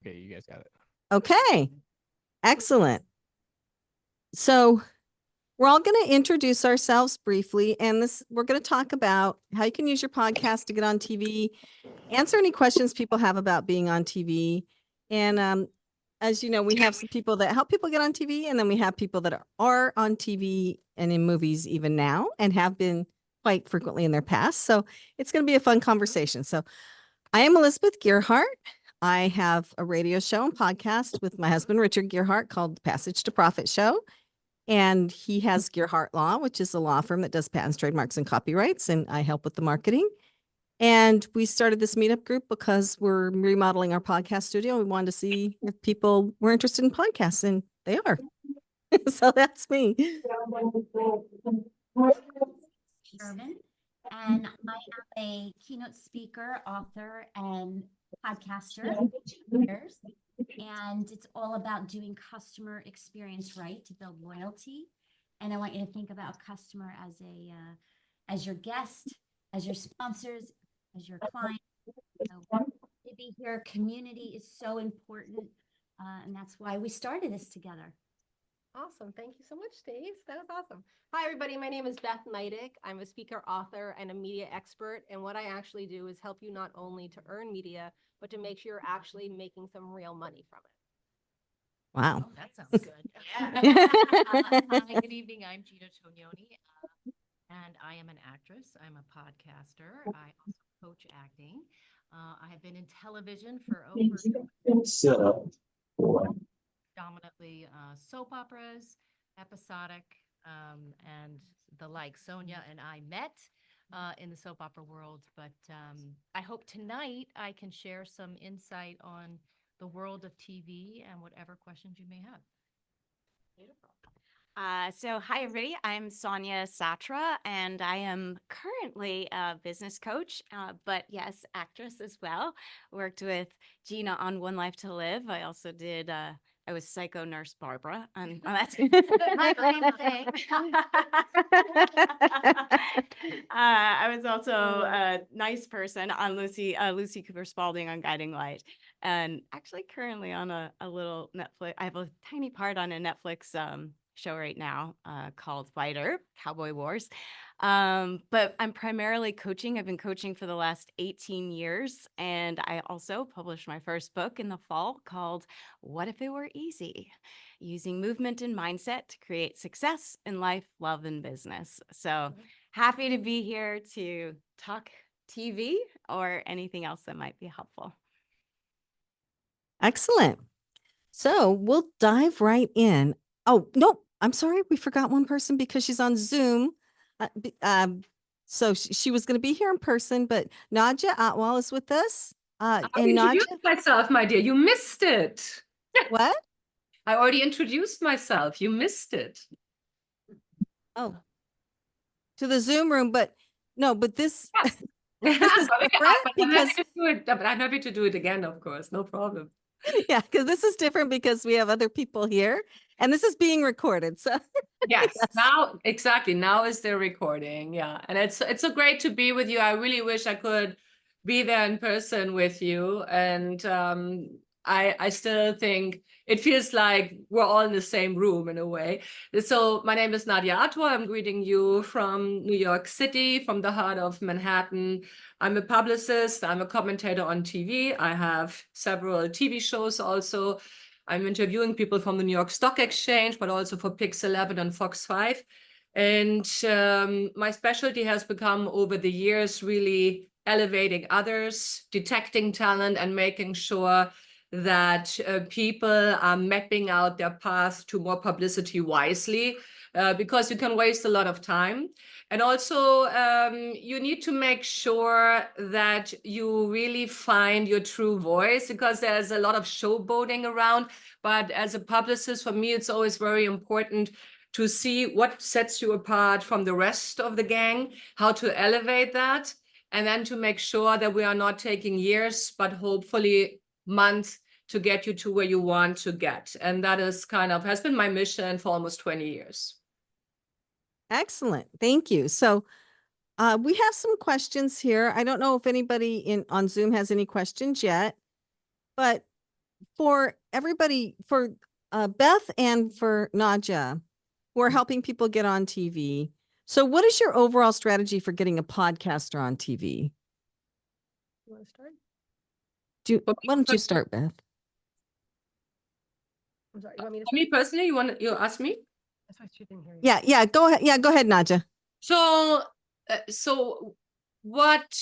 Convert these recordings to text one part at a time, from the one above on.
Okay, you guys got it. Okay, excellent. So we're all going to introduce ourselves briefly, and we're going to talk about how you can use your podcast to get on TV, answer any questions people have about being on TV. And as you know, we have some people that help people get on TV, and then we have people that are on TV and in movies even now and have been quite frequently in their past. So it's going to be a fun conversation. So I am Elizabeth Gearhart. I have a radio show and podcast with my husband, Richard Gearhart, called Passage to Profit Show. And he has Gearhart Law, which is a law firm that does patents, trademarks, and copyrights. And I help with the marketing. And we started this meetup group because we're remodeling our podcast studio. We wanted to see if people were interested in podcasts, and they are. So that's me. Sherman, and I am a keynote speaker, author, and podcaster. And it's all about doing customer experience right to build loyalty. And I want you to think about customer as your guest, as your sponsors, as your client. So to be here, community is so important, and that's why we started this together. Awesome. Thank you so much, Stace. That was awesome. Hi, everybody. My name is Beth Nydick. I'm a speaker, author, and a media expert. And what I actually do is help you not only to earn media, but to make sure you're actually making some real money from it. Wow. Oh, that sounds good. Hi, good evening. I'm Gina Tognoni, and I am an actress. I'm a podcaster. I also coach acting. I have been in television for over dominantly soap operas, episodic, and the like. Sonia and I met in the soap opera world, but I hope tonight I can share some insight on the world of TV and whatever questions you may have. Beautiful. So hi everybody, I'm Sonia Satra, and I am currently a business coach, but yes, actress as well. Worked with Gina on One Life to Live. I also did, I was Psycho Nurse Barbara, and that's my same thing. I was also a nice person on Lucy Cooper Spalding on Guiding Light. And actually currently on a little Netflix, I have a tiny part on a Netflix show right now called Fighter, Cowboy Wars. But I'm primarily coaching. I've been coaching for the last 18 years. And I also published my first book in the fall called What If It Were Easy? Using movement and mindset to create success in life, love, and business. So happy to be here to talk TV or anything else that might be helpful. Excellent. So we'll dive right in. Oh, no, I'm sorry. We forgot one person because she's on Zoom. So she was going to be here in person, but Nadja Atwal is with us. I introduced myself, my dear. You missed it. What? I already introduced myself. You missed it. Oh, to the Zoom room, but no, but this, Yes. this is different because I'm happy to do it again, of course. No problem. yeah, because this is different because we have other people here and this is being recorded. So yes, now exactly. Now is the recording. Yeah. And it's so great to be with you. I really wish I could be there in person with you. And I still think it feels like we're all in the same room in a way. So my name is Nadja Atwal. I'm greeting you from New York City, from the heart of Manhattan. I'm a publicist. I'm a commentator on TV. I have several TV shows also. I'm interviewing people from the New York Stock Exchange, but also for Pix 11 and Fox 5. And my specialty has become over the years really elevating others, detecting talent, and making sure that people are mapping out their path to more publicity wisely, because you can waste a lot of time. And also, you need to make sure that you really find your true voice, because there's a lot of showboating around. But as a publicist, for me, it's always very important to see what sets you apart from the rest of the gang, how to elevate that, and then to make sure that we are not taking years, but hopefully months to get you to where you want to get. And that is has been my mission for almost 20 years. excellent. Thank you. So we have some questions here. I don't know if anybody on Zoom has any questions yet, but for everybody, for Beth and for Nadja, we're helping people get on TV. So what is your overall strategy for getting a podcaster on TV? You want to start? Why don't you start, Beth? I'm sorry. You want me to For me personally, you ask me? That's why she didn't hear you. Yeah, go ahead. Yeah, go ahead, Nadja. So what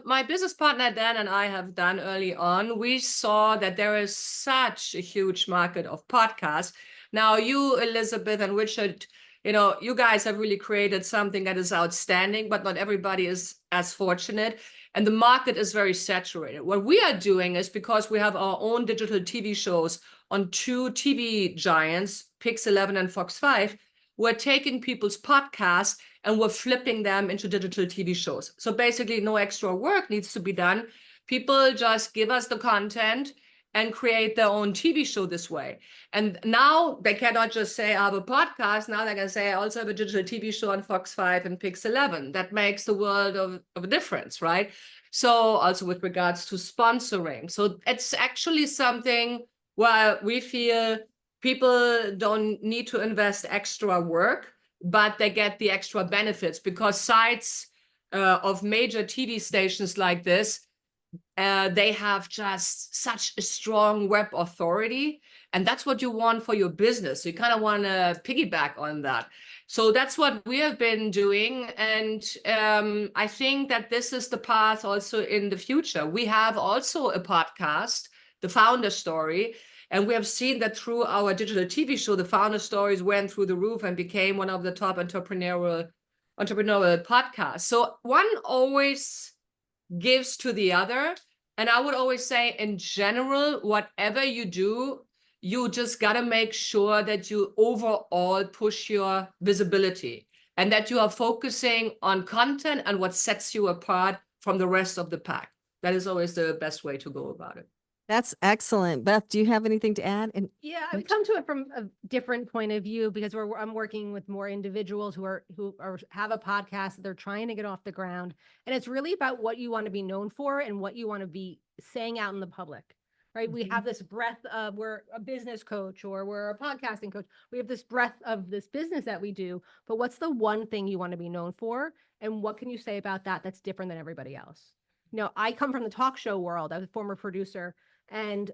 my business partner Dan and I have done early on, we saw that there is such a huge market of podcasts. Now you, Elizabeth and Richard, you guys have really created something that is outstanding, but not everybody is as fortunate. And the market is very saturated. What we are doing is, because we have our own digital TV shows on 2 TV giants, Pix 11 and Fox 5, we're taking people's podcasts and we're flipping them into digital TV shows. So basically no extra work needs to be done. People just give us the content and create their own TV show this way. And now they cannot just say I have a podcast. Now they can say I also have a digital TV show on Fox 5 and Pix 11. That makes the world of a difference, right? So also with regards to sponsoring. So it's actually something where we feel people don't need to invest extra work, but they get the extra benefits, because sites of major TV stations like this, they have just such a strong web authority, and that's what you want for your business. So you kind of want to piggyback on that. So that's what we have been doing, and I think that this is the path also in the future. We have also a podcast, The Founder Story, and we have seen that through our digital TV show, the founder stories went through the roof and became one of the top entrepreneurial podcasts. So one always gives to the other. And I would always say, in general, whatever you do, you just got to make sure that you overall push your visibility and that you are focusing on content and what sets you apart from the rest of the pack. That is always the best way to go about it. That's excellent. Beth, do you have anything to add? And Yeah, I come to it from a different point of view, because I'm working with more individuals who have a podcast that they're trying to get off the ground. And it's really about what you want to be known for and what you want to be saying out in the public, right? We have this breadth of, we're a business coach or we're a podcasting coach. We have this breadth of this business that we do, but what's the one thing you want to be known for? And what can you say about that that's different than everybody else? I come from the talk show world. I was a former producer, and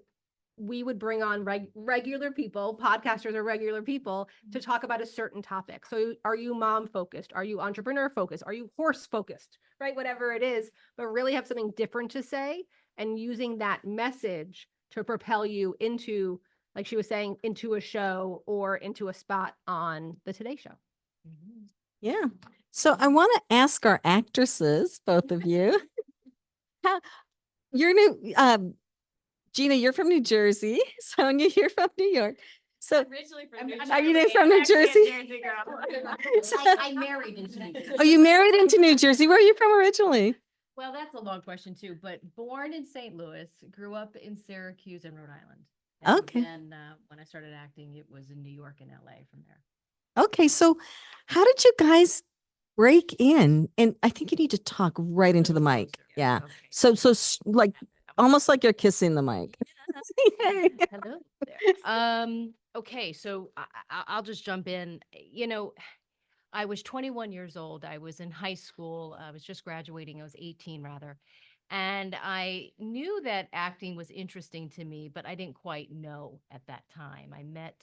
we would bring on regular people, podcasters are regular people, to talk about a certain topic. So are you mom focused? Are you entrepreneur focused? Are you horse focused, right? Whatever it is, but really have something different to say, and using that message to propel you into, like she was saying, into a show or into a spot on the Today Show. yeah. So I want to ask our actresses, both of you, how you're new, Gina, you're from New Jersey. Sonia, you're from New York. So Originally from are you from New Jersey? I married into New Jersey. Oh, you married into New Jersey. Where are you from originally? Well, that's a long question too, but born in St. Louis, grew up in Syracuse and Rhode Island. And Okay. then when I started acting, it was in New York and LA from there. Okay, so how did you guys break in? And I think you need to talk right into the mic. Yeah. Okay. So like almost like you're kissing the mic. Hello there. Okay, so I'll just jump in. I was 21 years old. I was in high school. I was just graduating. I was 18 rather. And I knew that acting was interesting to me, but I didn't quite know at that time. I met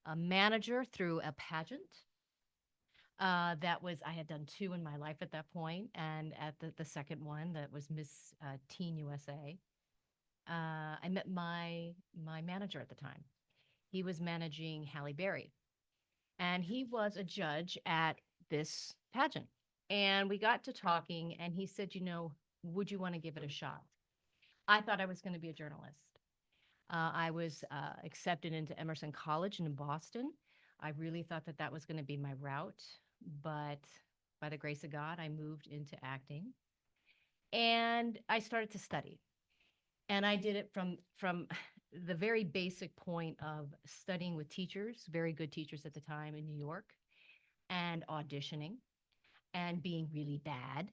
a manager through a pageant. I had done 2 in my life at that point, and at the second one, that was Miss Teen USA. I met my manager at the time. He was managing Halle Berry, and he was a judge at this pageant. And we got to talking, and he said, would you want to give it a shot? I thought I was going to be a journalist. I was accepted into Emerson College in Boston. I really thought that was going to be my route, but by the grace of God, I moved into acting, and I started to study. And I did it from the very basic point of studying with teachers, very good teachers at the time in New York, and auditioning and being really bad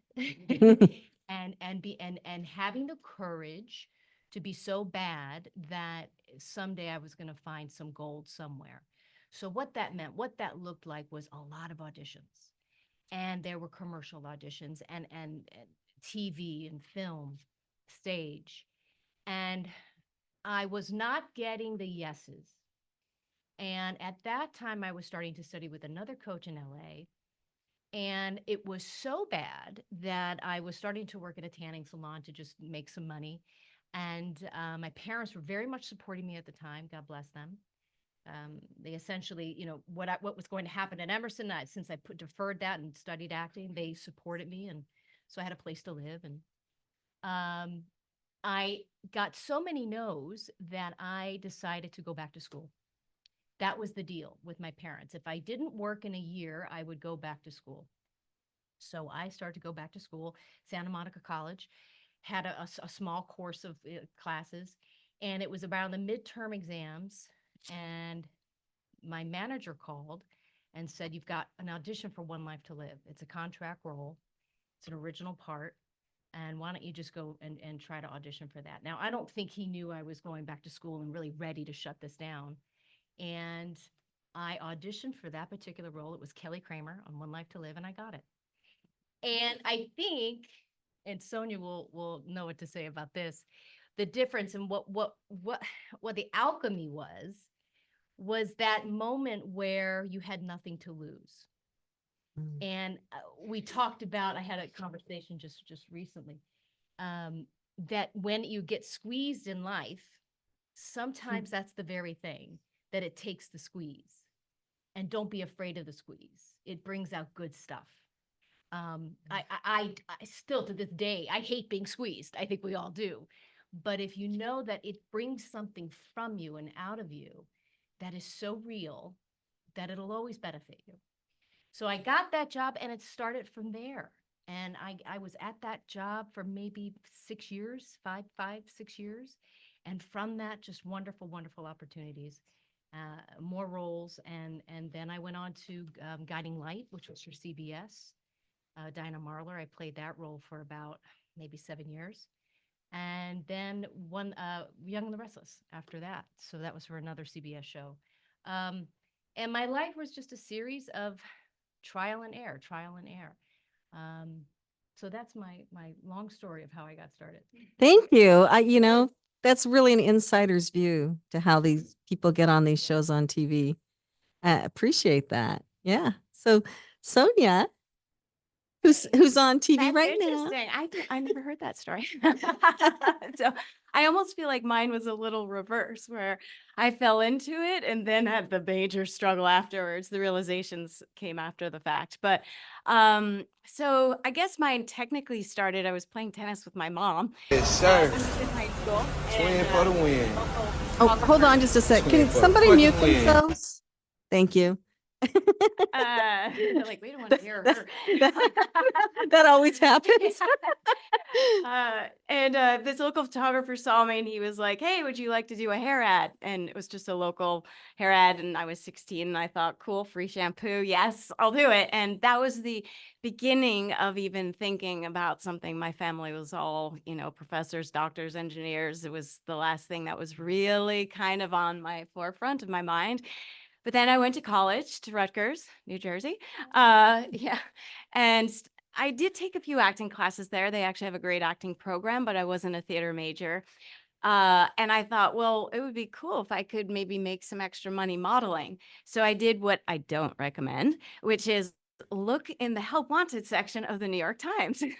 and having the courage to be so bad that someday I was going to find some gold somewhere. So what that meant, what that looked like was a lot of auditions. And there were commercial auditions and TV and film, stage. And I was not getting the yeses. And at that time, I was starting to study with another coach in LA. And it was so bad that I was starting to work at a tanning salon to just make some money. And my parents were very much supporting me at the time. God bless them. They essentially, what was going to happen at Emerson, since I deferred that and studied acting, they supported me. And so I had a place to live. And I got so many no's that I decided to go back to school. That was the deal with my parents. If I didn't work in a year, I would go back to school. So I started to go back to school, Santa Monica College, had a small course of classes, and it was around the midterm exams. And my manager called and said, "You've got an audition for One Life to Live. It's a contract role. It's an original part. And why don't you just go and try to audition for that?" Now, I don't think he knew I was going back to school and really ready to shut this down. And I auditioned for that particular role. It was Kelly Kramer on One Life to Live, and I got it. And I think, and Sonia will know what to say about this, the difference and what the alchemy was that moment where you had nothing to lose. And we talked about, I had a conversation just recently, that when you get squeezed in life, sometimes that's the very thing that it takes the squeeze. And don't be afraid of the squeeze. It brings out good stuff. I still to this day, I hate being squeezed. I think we all do. But if you know that it brings something from you and out of you that is so real that it'll always benefit you. So I got that job and it started from there. And I was at that job for maybe 6 years, 6 years. And from that, just wonderful, wonderful opportunities, more roles. And then I went on to Guiding Light, which was for CBS. Dinah Marler, I played that role for about maybe 7 years. And then one Young and the Restless after that. So that was for another CBS show. And my life was just a series of trial and error. So that's my long story of how I got started. Thank you. That's really an insider's view to how these people get on these shows on TV. I appreciate that. Yeah. So Sonia, who's on TV That's right now. interesting. I never heard that story. So I almost feel like mine was a little reverse, where I fell into it and then had the major struggle afterwards. The realizations came after the fact. But so I guess mine technically started, I was playing tennis with my mom. Yes, sir. In high school. Twin for the win. Oh, hold on just a sec. Can somebody mute themselves? Thank you. Like, we don't want to hear her. That always happens. And this local photographer saw me and he was like, "Hey, would you like to do a hair ad?" And it was just a local hair ad. And I was 16 and I thought, cool, free shampoo. Yes, I'll do it. And that was the beginning of even thinking about something. My family was all, professors, doctors, engineers. It was the last thing that was really kind of on my forefront of my mind. But then I went to college, to Rutgers, New Jersey. And I did take a few acting classes there. They actually have a great acting program, but I wasn't a theater major. And I thought, well, it would be cool if I could maybe make some extra money modeling. So I did what I don't recommend, which is look in the Help Wanted section of the New York Times. Do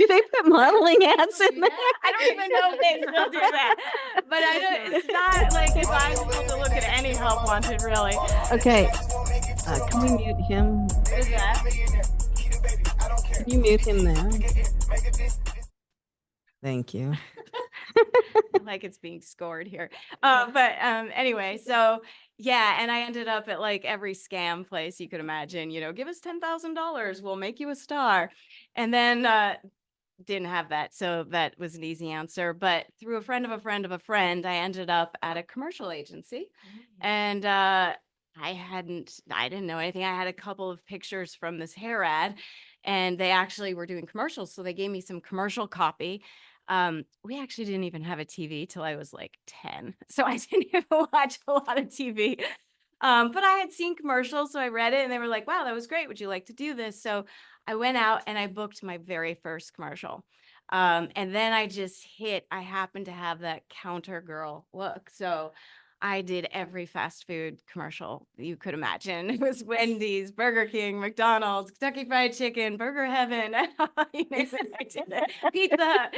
they put modeling ads in there? I don't even know if they still do that. But it's not like advisable to look at any Help Wanted, really. Okay. Can we mute him? What is that? Can you mute him there? Thank you. Like it's being scored here. But anyway, so yeah, and I ended up at like every scam place you could imagine, give us $10,000, we'll make you a star. And then didn't have that. So that was an easy answer. But through a friend of a friend of a friend, I ended up at a commercial agency. And I didn't know anything. I had a couple of pictures from this hair ad and they actually were doing commercials. So they gave me some commercial copy. We actually didn't even have a TV till I was like 10. So I didn't even watch a lot of TV. But I had seen commercials, so I read it and they were like, wow, that was great. Would you like to do this? So I went out and I booked my very first commercial. And then I happened to have that counter girl look. So I did every fast food commercial you could imagine. It was Wendy's, Burger King, McDonald's, Kentucky Fried Chicken, Burger Heaven. You name it, I did it. Pizza Hut.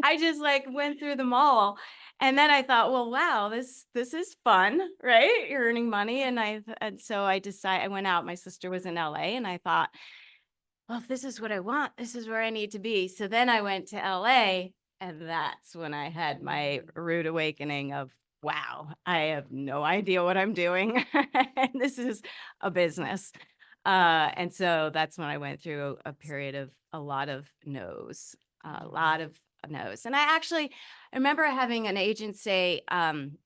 I just like went through them all. And then I thought, well, wow, this is fun, right? You're earning money. And so I went out. My sister was in LA and I thought, well, if this is what I want, this is where I need to be. So then I went to LA and that's when I had my rude awakening of, wow, I have no idea what I'm doing. And this is a business. And so that's when I went through a period of a lot of no's. And I remember having an agent say,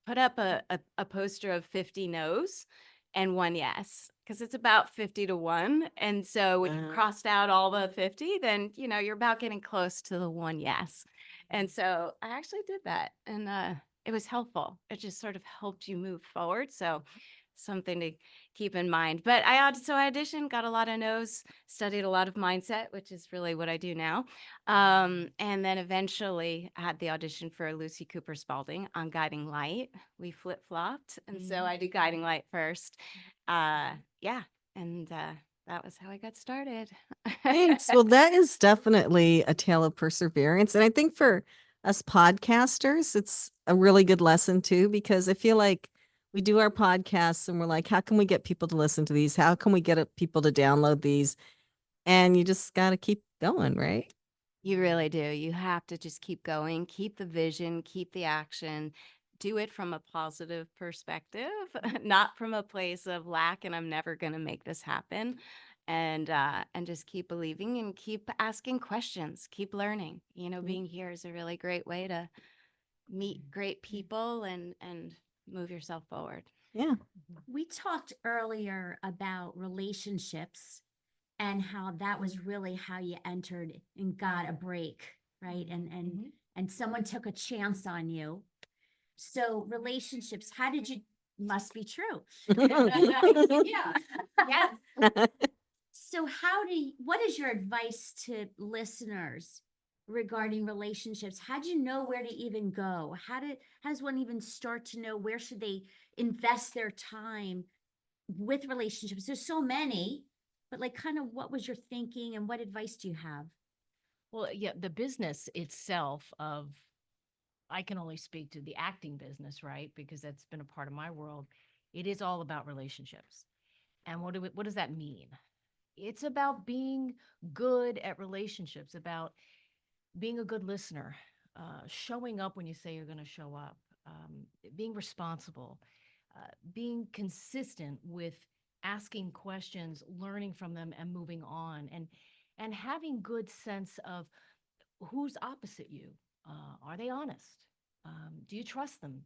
put up a poster of 50 no's and 1 yes, because it's about 50-1. And so when you crossed out all the 50, then, you're about getting close to the 1 yes. And so I actually did that. And it was helpful. It just sort of helped you move forward. So something to keep in mind. But I auditioned, got a lot of no's, studied a lot of mindset, which is really what I do now. And then eventually I had the audition for Lucy Cooper Spalding on Guiding Light. We flip-flopped. And so I did Guiding Light first. Yeah. And that was how I got started. Thanks. Well, that is definitely a tale of perseverance. And I think for us podcasters, it's a really good lesson too, because I feel like we do our podcasts and we're like, how can we get people to listen to these? How can we get people to download these? And you just got to keep going, right? You really do. You have to just keep going, keep the vision, keep the action, do it from a positive perspective, not from a place of lack and I'm never going to make this happen. And just keep believing and keep asking questions, keep learning. Being here is a really great way to meet great people and move yourself forward. Yeah. We talked earlier about relationships and how that was really how you entered and got a break, right? And someone took a chance on you. So relationships, how did you, must be true. Yeah. Yes. So what is your advice to listeners regarding relationships? How do you know where to even go? How does one even start to know where should they invest their time with relationships? There's so many, but like kind of what was your thinking and what advice do you have? Well, yeah, the business itself I can only speak to the acting business, right? Because that's been a part of my world. It is all about relationships. And what does that mean? It's about being good at relationships, about being a good listener, showing up when you say you're going to show up, being responsible, being consistent with asking questions, learning from them, and moving on, and having good sense of who's opposite you. Are they honest? Do you trust them?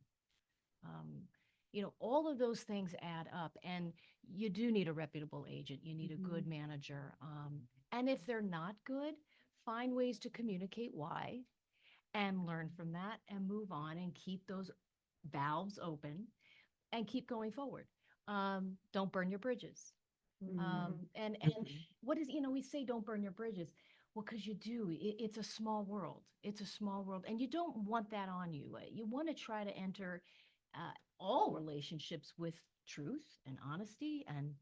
All of those things add up, and you do need a reputable agent. You need a good manager. And if they're not good, find ways to communicate why and learn from that and move on and keep those valves open and keep going forward. Don't burn your bridges. And what is, we say don't burn your bridges. Well, because you do. It's a small world. It's a small world. And you don't want that on you. You want to try to enter all relationships with truth and honesty and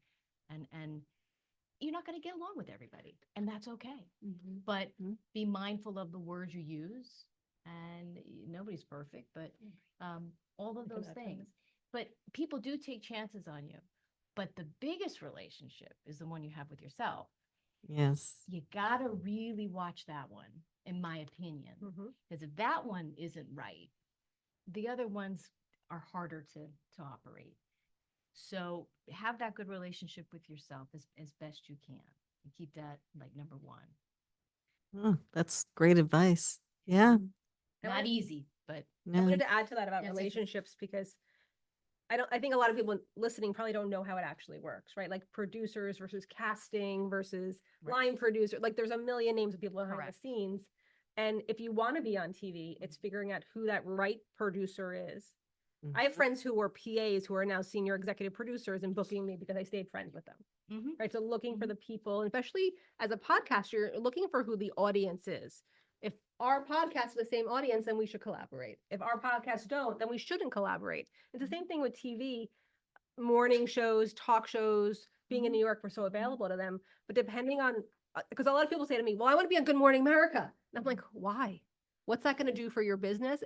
you're not going to get along with everybody. And that's okay. But be mindful of the words you use. And nobody's perfect, but all of those things. But people do take chances on you. But the biggest relationship is the one you have with yourself. Yes. You got to really watch that one, in my opinion. Because if that one isn't right, the other ones are harder to operate. So have that good relationship with yourself as best you can. And keep that like number one. Oh, that's great advice. Yeah. Not easy, but I No. wanted to add to that about That's it. relationships because I think a lot of people listening probably don't know how it actually works, right? Like producers versus casting versus Right. line producer. Like there's a million names of people behind Correct. the scenes. And if you want to be on TV, it's figuring out who that right producer is. I have friends who were PAs who are now senior executive producers and booking me because I stayed friends with them. Right. So looking for the people, especially as a podcaster, you're looking for who the audience is. If our podcast is the same audience, then we should collaborate. If our podcasts don't, then we shouldn't collaborate. It's the same thing with TV, morning shows, talk shows, being in New York, we're so available to them. But depending on, because a lot of people say to me, well, I want to be on Good Morning America. And I'm like, why? What's that going to do for your business?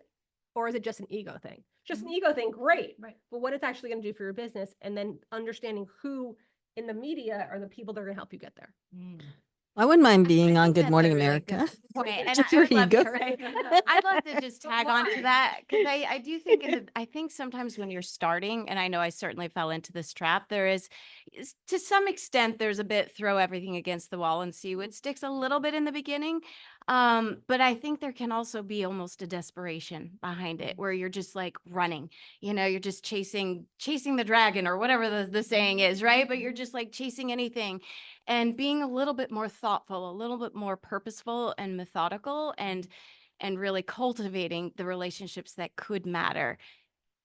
Or is it just an ego thing? Just an ego thing, great. Right. But what it's actually going to do for your business, and then understanding who in the media are the people that are going to help you get there. I wouldn't mind being on think Good that's Morning a really America. good point, and Just I your would love to, ego. right? I'd love to just tag on to that because I do think I think sometimes when you're starting, and I know I certainly fell into this trap, there is to some extent there's a bit throw everything against the wall and see what sticks a little bit in the beginning. But I think there can also be almost a desperation behind it where you're just like running, you're just chasing the dragon or whatever the saying is, right? But you're just like chasing anything. And being a little bit more thoughtful, a little bit more purposeful and methodical and really cultivating the relationships that could matter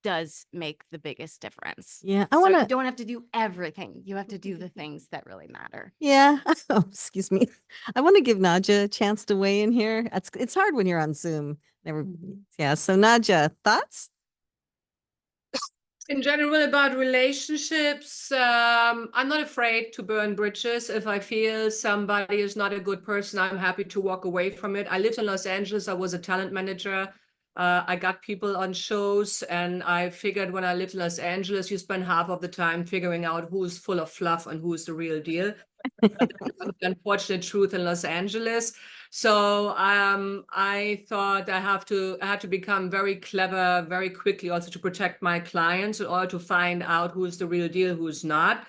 does make the biggest difference. Yeah, I So want you to. don't have to do everything. You have to do the things that really matter. Yeah. Oh, excuse me. I want to give Nadja a chance to weigh in here. It's hard when you're on Zoom. Never. Yeah. So Nadja, thoughts? In general, about relationships, I'm not afraid to burn bridges. If I feel somebody is not a good person, I'm happy to walk away from it. I lived in Los Angeles. I was a talent manager. I got people on shows, and I figured when I lived in Los Angeles, you spend half of the time figuring out who's full of fluff and who's the real deal. The unfortunate truth in Los Angeles. So I thought I had to become very clever very quickly, also to protect my clients in order to find out who's the real deal, who's not.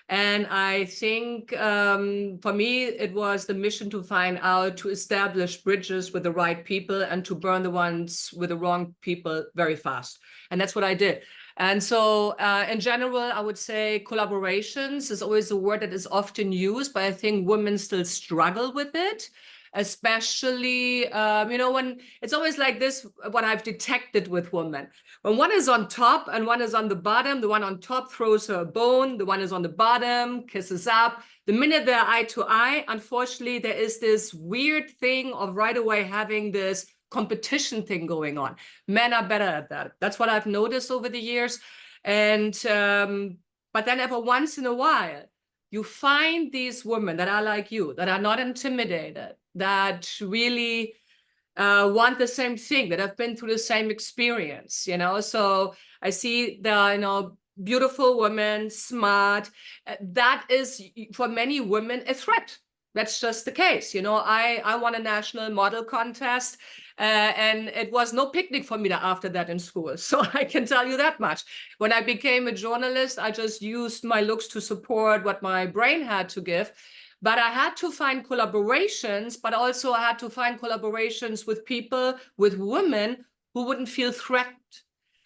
And I think for me, it was the mission to find out, to establish bridges with the right people and to burn the ones with the wrong people very fast. And that's what I did. And so in general, I would say collaborations is always a word that is often used, but I think women still struggle with it, especially, when it's always like this, what I've detected with women. When one is on top and one is on the bottom, the one on top throws her a bone, the one is on the bottom kisses up. The minute they're eye to eye, unfortunately, there is this weird thing of right away having this competition thing going on. Men are better at that. That's what I've noticed over the years. And but then every once in a while, you find these women that are like you, that are not intimidated, that really want the same thing, that have been through the same experience, So I see the, beautiful women, smart. That is, for many women, a threat. That's just the case. I won a national model contest, and it was no picnic for me after that in school. So I can tell you that much. When I became a journalist, I just used my looks to support what my brain had to give. But I had to find collaborations, but also I had to find collaborations with people, with women who wouldn't feel threatened.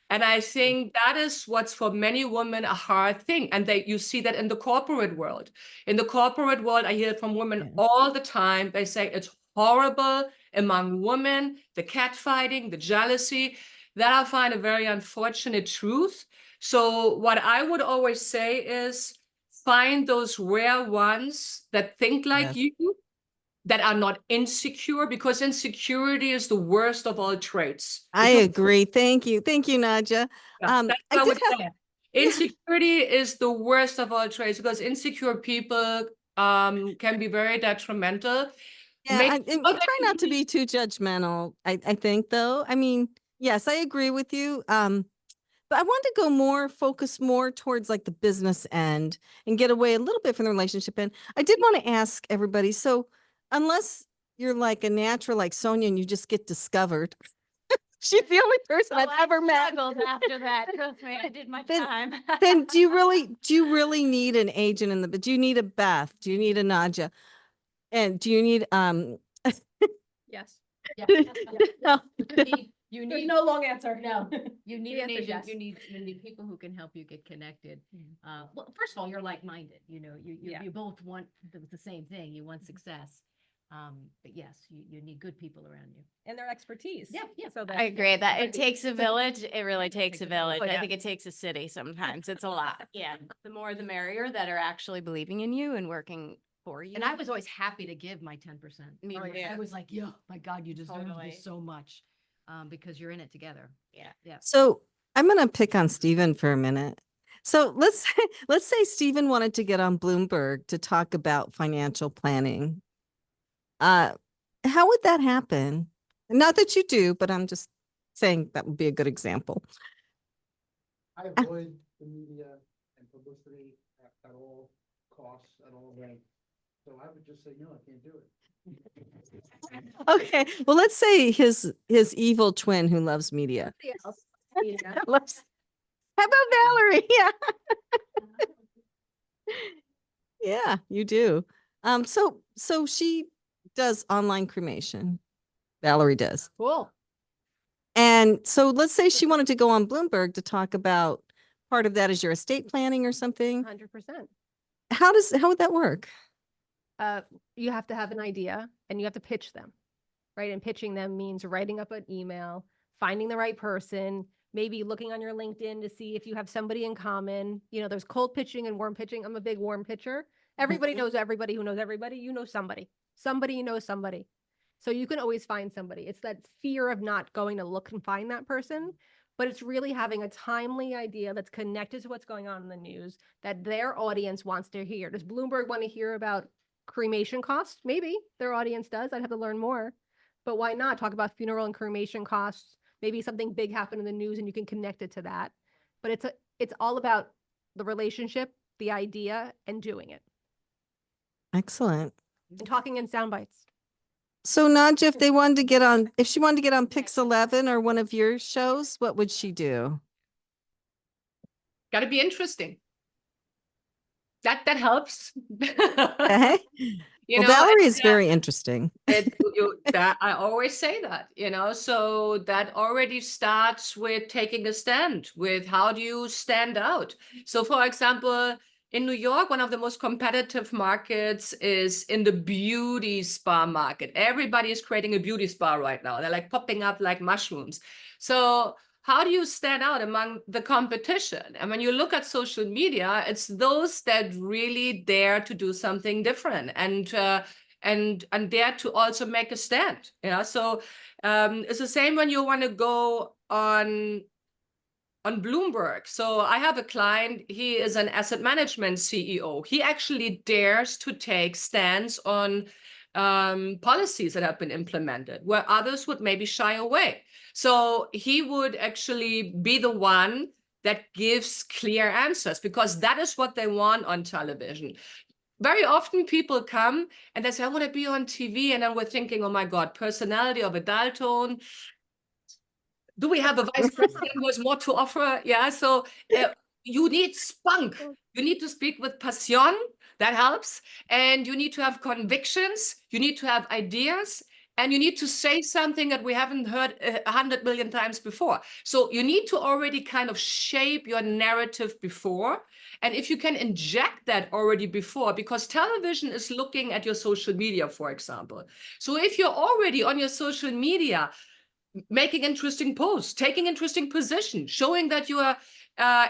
And I think that is what's for many women a hard thing. And you see that in the corporate world. In the corporate world, I hear it from women all the time. They say it's horrible among women, the catfighting, the jealousy. That I find a very unfortunate truth. So what I would always say is find those rare ones that think like you, that are not insecure, because insecurity is the worst of all traits. I agree. Thank you. Thank you, Nadja. That's what I would say. Insecurity is the worst of all traits, because insecure people can be very detrimental. Yeah, and try not to be too judgmental, I think, though. I mean, yes, I agree with you. But I want to focus more towards like the business end and get away a little bit from the relationship end. I did want to ask everybody, so unless you're like a natural like Sonia and you just get discovered, she's the only person I've ever met. After that, trust me, I did my time. Then do you really need an agent do you need a Beth? Do you need a Nadja? And do you need Yes. No. You There's need no long answer. no. You need The an answer is agent. yes. You need people who can help you get connected. Well, first of all, you're like-minded. You both want the same thing. You want success. But yes, you need good people around you. And their expertise. Yeah, yeah. So I agree that it Right. takes a village. It really takes a village. Oh, I yeah. think it takes a city sometimes. It's a lot. Yeah. The more the merrier that are actually believing in you and working for you. And I was always happy to give my 10%. Me Oh, too. yeah. I was like, yeah, my God, you deserve Totally. this so much, because you're in it together. Yeah. Yeah. So I'm going to pick on Stephen for a minute. So let's say Stephen wanted to get on Bloomberg to talk about financial planning. How would that happen? Not that you do, but I'm just saying that would be a good example. I avoid the media and publicity at all costs, at all ranks. So I would just say, no, I can't do it. Okay, well, let's say his evil twin who loves media. Somebody else. Yeah. How about Valerie? Yeah. Yeah, you do. So she does online cremation. Valerie does. Cool. And so let's say she wanted to go on Bloomberg to talk about part of that is your estate planning or something. 100%. How would that work? You have to have an idea and you have to pitch them, right? And pitching them means writing up an email, finding the right person, maybe looking on your LinkedIn to see if you have somebody in common. You know, there's cold pitching and warm pitching. I'm a big warm pitcher. Everybody knows everybody who knows everybody. You know somebody. Somebody knows somebody. So you can always find somebody. It's that fear of not going to look and find that person, but it's really having a timely idea that's connected to what's going on in the news that their audience wants to hear. Does Bloomberg want to hear about cremation costs? Maybe their audience does. I'd have to learn more. But why not talk about funeral and cremation costs? Maybe something big happened in the news and you can connect it to that. But it's all about the relationship, the idea, and doing it. Excellent. And talking in sound bites. So Nadja, if she wanted to get on Pix 11 or one of your shows, what would she do? Got to be interesting. That helps. Okay. You Well, know, Valerie and, is very interesting. that I always say that, you know, so that already starts with taking a stand with how do you stand out? So for example, in New York, one of the most competitive markets is in the beauty spa market. Everybody is creating a beauty spa right now. They're like popping up like mushrooms. So how do you stand out among the competition? And when you look at social media, it's those that really dare to do something different and dare to also make a stand. Yeah. So it's the same when you want to go on Bloomberg. So I have a client, he is an asset management CEO. He actually dares to take stands on policies that have been implemented where others would maybe shy away. So he would actually be the one that gives clear answers because that is what they want on television. Very often people come and they say, I want to be on TV. And then we're thinking, oh my God, personality of a dull tone. Do we have a vice president who has more to offer? Yeah, so you need spunk. You need to speak with passion. That helps. And you need to have convictions. You need to have ideas. And you need to say something that we haven't heard 100 million times before. So you need to already kind of shape your narrative before. And if you can inject that already before, because television is looking at your social media, for example. So if you're already on your social media, making interesting posts, taking interesting positions, showing that you are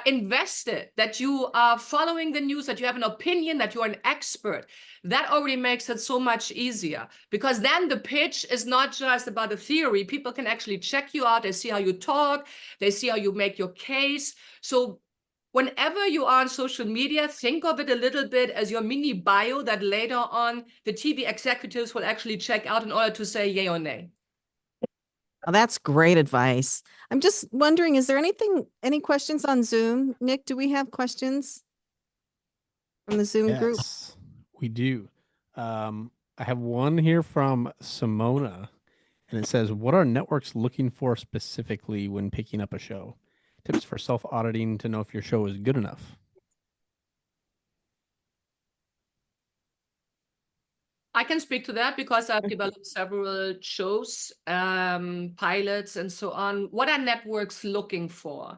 invested, that you are following the news, that you have an opinion, that you're an expert. That already makes it so much easier because then the pitch is not just about the theory. People can actually check you out. They see how you talk. They see how you make your case. So whenever you are on social media, think of it a little bit as your mini bio that later on the TV executives will actually check out in order to say yay or nay. Oh, that's great advice. I'm just wondering, is there any questions on Zoom? Nick, do we have questions from the Zoom group? Yes, we do. I have one here from Simona, and it says, what are networks looking for specifically when picking up a show? Tips for self-auditing to know if your show is good enough. I can speak to that because I've developed several shows, pilots, and so on. What are networks looking for?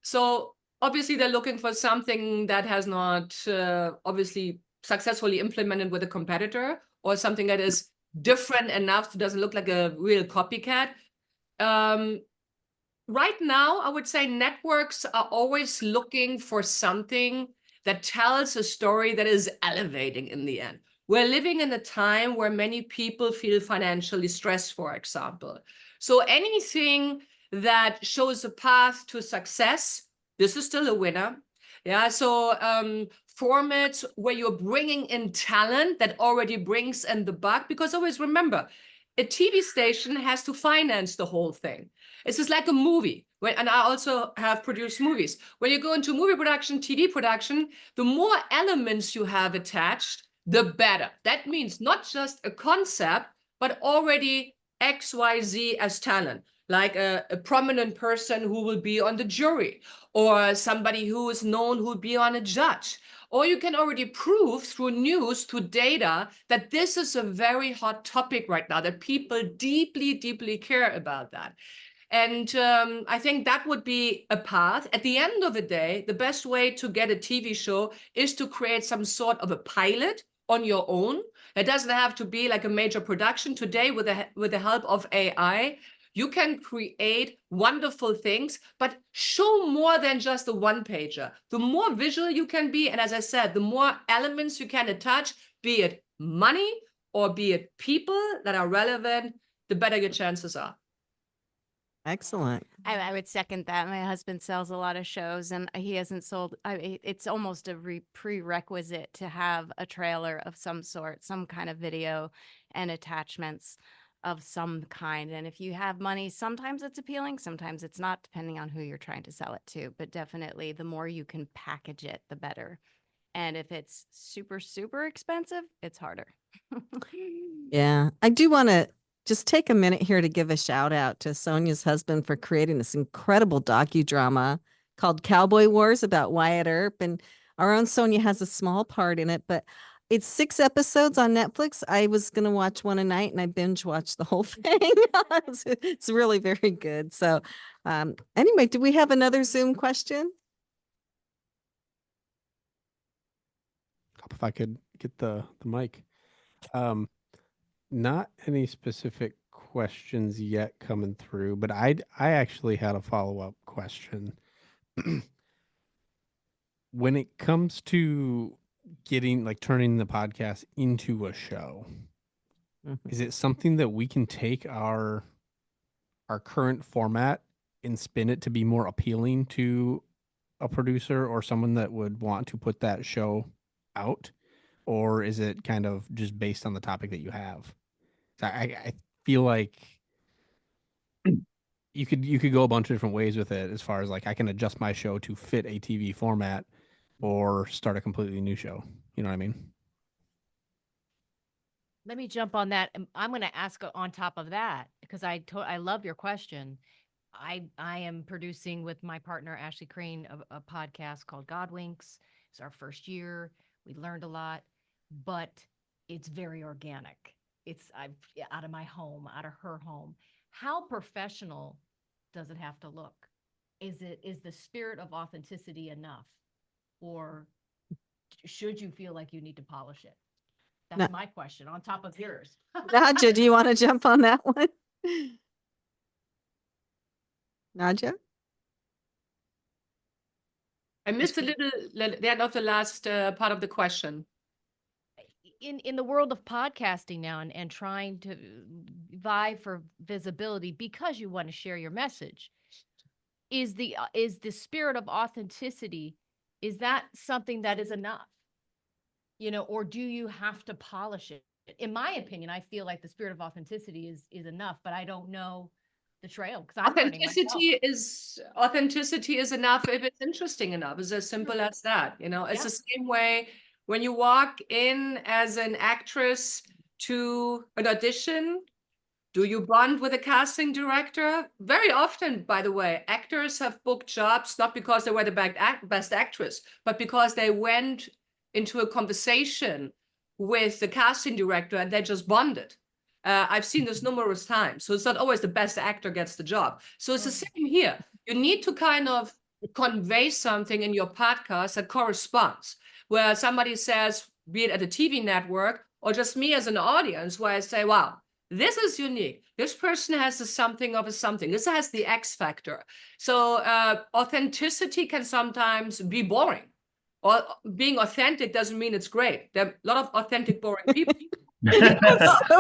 So obviously they're looking for something that has not obviously successfully implemented with a competitor, or something that is different enough so it doesn't look like a real copycat. Right now, I would say networks are always looking for something that tells a story that is elevating in the end. We're living in a time where many people feel financially stressed, for example. So anything that shows a path to success, this is still a winner. Yeah, so formats where you're bringing in talent that already brings in the buck, because always remember, a TV station has to finance the whole thing. It's just like a movie. And I also have produced movies. When you go into movie production, TV production, the more elements you have attached, the better. That means not just a concept, but already XYZ as talent, like a prominent person who will be on the jury, or somebody who is known who will be on a judge. Or you can already prove through news, through data, that this is a very hot topic right now, that people deeply, deeply care about that. And I think that would be a path. At the end of the day, the best way to get a TV show is to create some sort of a pilot on your own. It doesn't have to be like a major production. Today, with the help of AI, you can create wonderful things, but show more than just a one-pager. The more visual you can be, and as I said, the more elements you can attach, be it money or be it people that are relevant, the better your chances are. Excellent. I would second that. My husband sells a lot of shows, and he hasn't sold. It's almost a prerequisite to have a trailer of some sort, some kind of video and attachments of some kind. And if you have money, sometimes it's appealing, sometimes it's not, depending on who you're trying to sell it to. But definitely, the more you can package it, the better. And if it's super, super expensive, it's harder. Yeah. I do want to just take a minute here to give a shout out to Sonia's husband for creating this incredible docudrama called Cowboy Wars about Wyatt Earp. And our own Sonia has a small part in it, but it's 6 episodes on Netflix. I was going to watch one a night and I binge watched the whole thing. It's really very good. So anyway, do we have another Zoom question? If I could get the mic. Not any specific questions yet coming through, but I actually had a follow-up question. When it comes to turning the podcast into a show, is it something that we can take our current format and spin it to be more appealing to a producer or someone that would want to put that show out? Or is it kind of just based on the topic that you have? I feel like you could go a bunch of different ways with it, as far as like I can adjust my show to fit a TV format or start a completely new show. You know what I mean? Let me jump on that. I'm going to ask on top of that, because I love your question. I am producing with my partner, Ashley Crane, a podcast called Godwinks. It's our first year. We learned a lot, but it's very organic. I'm out of my home, out of her home. How professional does it have to look? Is the spirit of authenticity enough? Or should you feel like you need to polish it? That's my question on top of yours. Nadja, do you want to jump on that one? Nadja? I missed the end of the last part of the question. In the world of podcasting now and trying to vie for visibility because you want to share your message, is the spirit of authenticity, is that something that is enough? Or do you have to polish it? In my opinion, I feel like the spirit of authenticity is enough, but I don't know the trail, because I'm learning myself. Authenticity is enough if it's interesting enough. It's as simple as that. It's the same way when you walk in as an actress to an audition. Do you bond with a casting director? Very often, by the way, actors have booked jobs not because they were the best actress, but because they went into a conversation with the casting director and they just bonded. I've seen this numerous times. So it's not always the best actor gets the job. So it's the same here. You need to kind of convey something in your podcast that corresponds. Where somebody says, be it at a TV network or just me as an audience, where I say, wow, this is unique. This person has a something of a something. This has the X factor. So authenticity can sometimes be boring. Or being authentic doesn't mean it's great. There are a lot of authentic, boring people.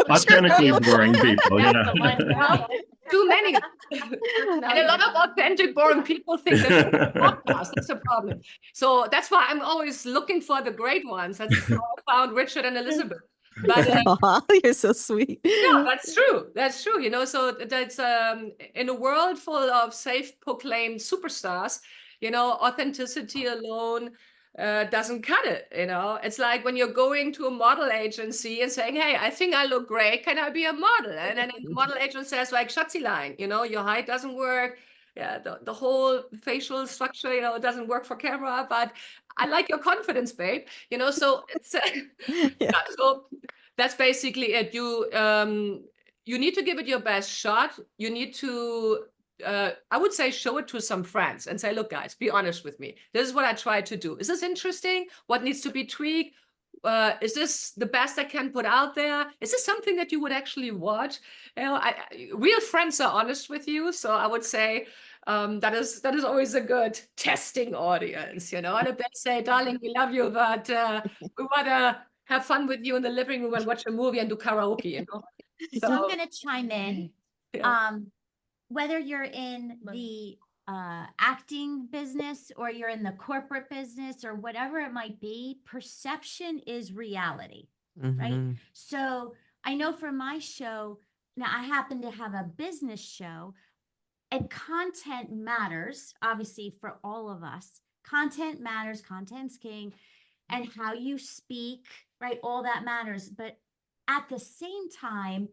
Authentically boring people, yeah. Too many. And a lot of authentic, boring people think that podcast. That's a problem. So that's why I'm always looking for the great ones. That's how I found Richard and Elizabeth. But Aw, you're so sweet. yeah, that's true. That's true. You know, so that's in a world full of self-proclaimed superstars, you know, authenticity alone doesn't cut it. You know, it's like when you're going to a model agency and saying, hey, I think I look great. Can I be a model? And then the model agent says, like, Schatzilein, you know, your height doesn't work. Yeah, the whole facial structure, you know, it doesn't work for camera, but I like your confidence, babe. You know, so it's yeah, so that's basically it. You need to give it your best shot. You need to I would say show it to some friends and say, look, guys, be honest with me. This is what I tried to do. Is this interesting? What needs to be tweaked? Is this the best I can put out there? Is this something that you would actually watch? You know, real friends are honest with you. So I would say that is always a good testing audience, you know. And if they say, darling, we love you, but we want to have fun with you in the living room and watch a movie and do karaoke, you know. So I'm going to chime in. Yeah. Whether you're in the acting business or you're in the corporate business or whatever it might be, perception is reality, right? Mhm. So I know for my show, now I happen to have a business show, and content matters, obviously, for all of us. Content matters, content's king, and how you speak, right? All that matters. But at the same time,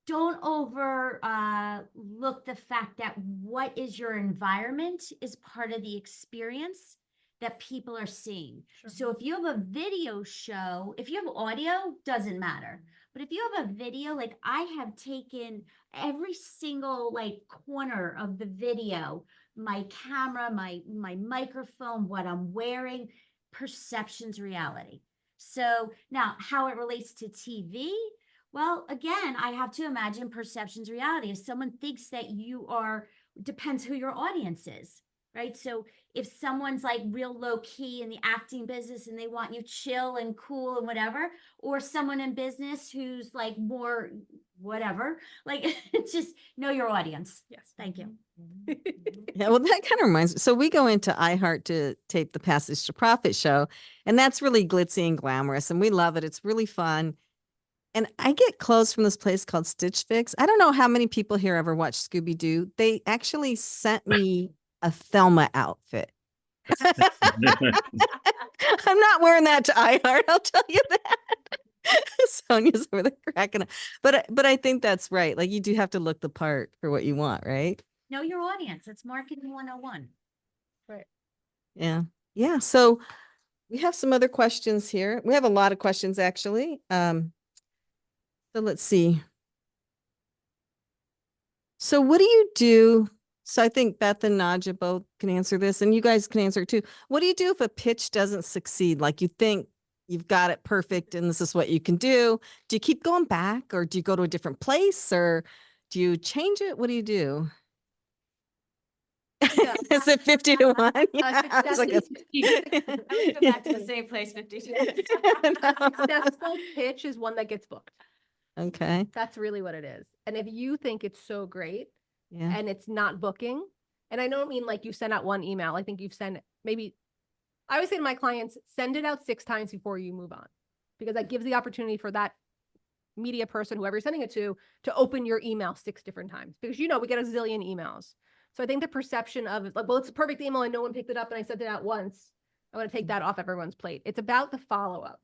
don't overlook the fact that what is your environment is part of the experience that people are seeing. Sure. So if you have a video show, if you have audio, doesn't matter. But if you have a video, like I have taken every single like corner of the video, my camera, my microphone, what I'm wearing, perception's reality. So now how it relates to TV, well, again, I have to imagine perception's reality. If someone thinks that you are, depends who your audience is, right? So if someone's like real low key in the acting business and they want you chill and cool and whatever, or someone in business who's like more whatever, like just know your audience. Yes. Thank you. Yeah, well, that kind of reminds me. So we go into iHeart to tape the Passage to Profit show, and that's really glitzy and glamorous, and we love it. It's really fun. And I get clothes from this place called Stitch Fix. I don't know how many people here ever watched Scooby-Doo. They actually sent me a Thelma outfit. I'm not wearing that to iHeart, I'll tell you that. Sonia's over there cracking up. But I think that's right. Like you do have to look the part for what you want, right? Know your audience. It's marketing 101. Right. Yeah. Yeah. So we have some other questions here. We have a lot of questions actually. So let's see. So what do you do? So I think Beth and Nadja both can answer this, and you guys can answer too. What do you do if a pitch doesn't succeed? Like you think you've got it perfect and this is what you can do. Do you keep going back, or do you go to a different place, or do you change it? What do you do? Yeah. Is it 50 to 1? Yeah, I was like, successful I would go back to the same place 52. successful pitch is one that gets booked. okay. That's really what it is. And if you think it's so great Yeah. and it's not booking, and I don't mean like you send out one email. I think you've sent maybe, I always say to my clients, send it out 6 times before you move on, because that gives the opportunity for that media person, whoever you're sending it to open your email 6 different times, because we get a zillion emails. So I think the perception of like, well, it's a perfect email and no one picked it up and I sent it out once. I want to take that off everyone's plate. It's about the follow-up,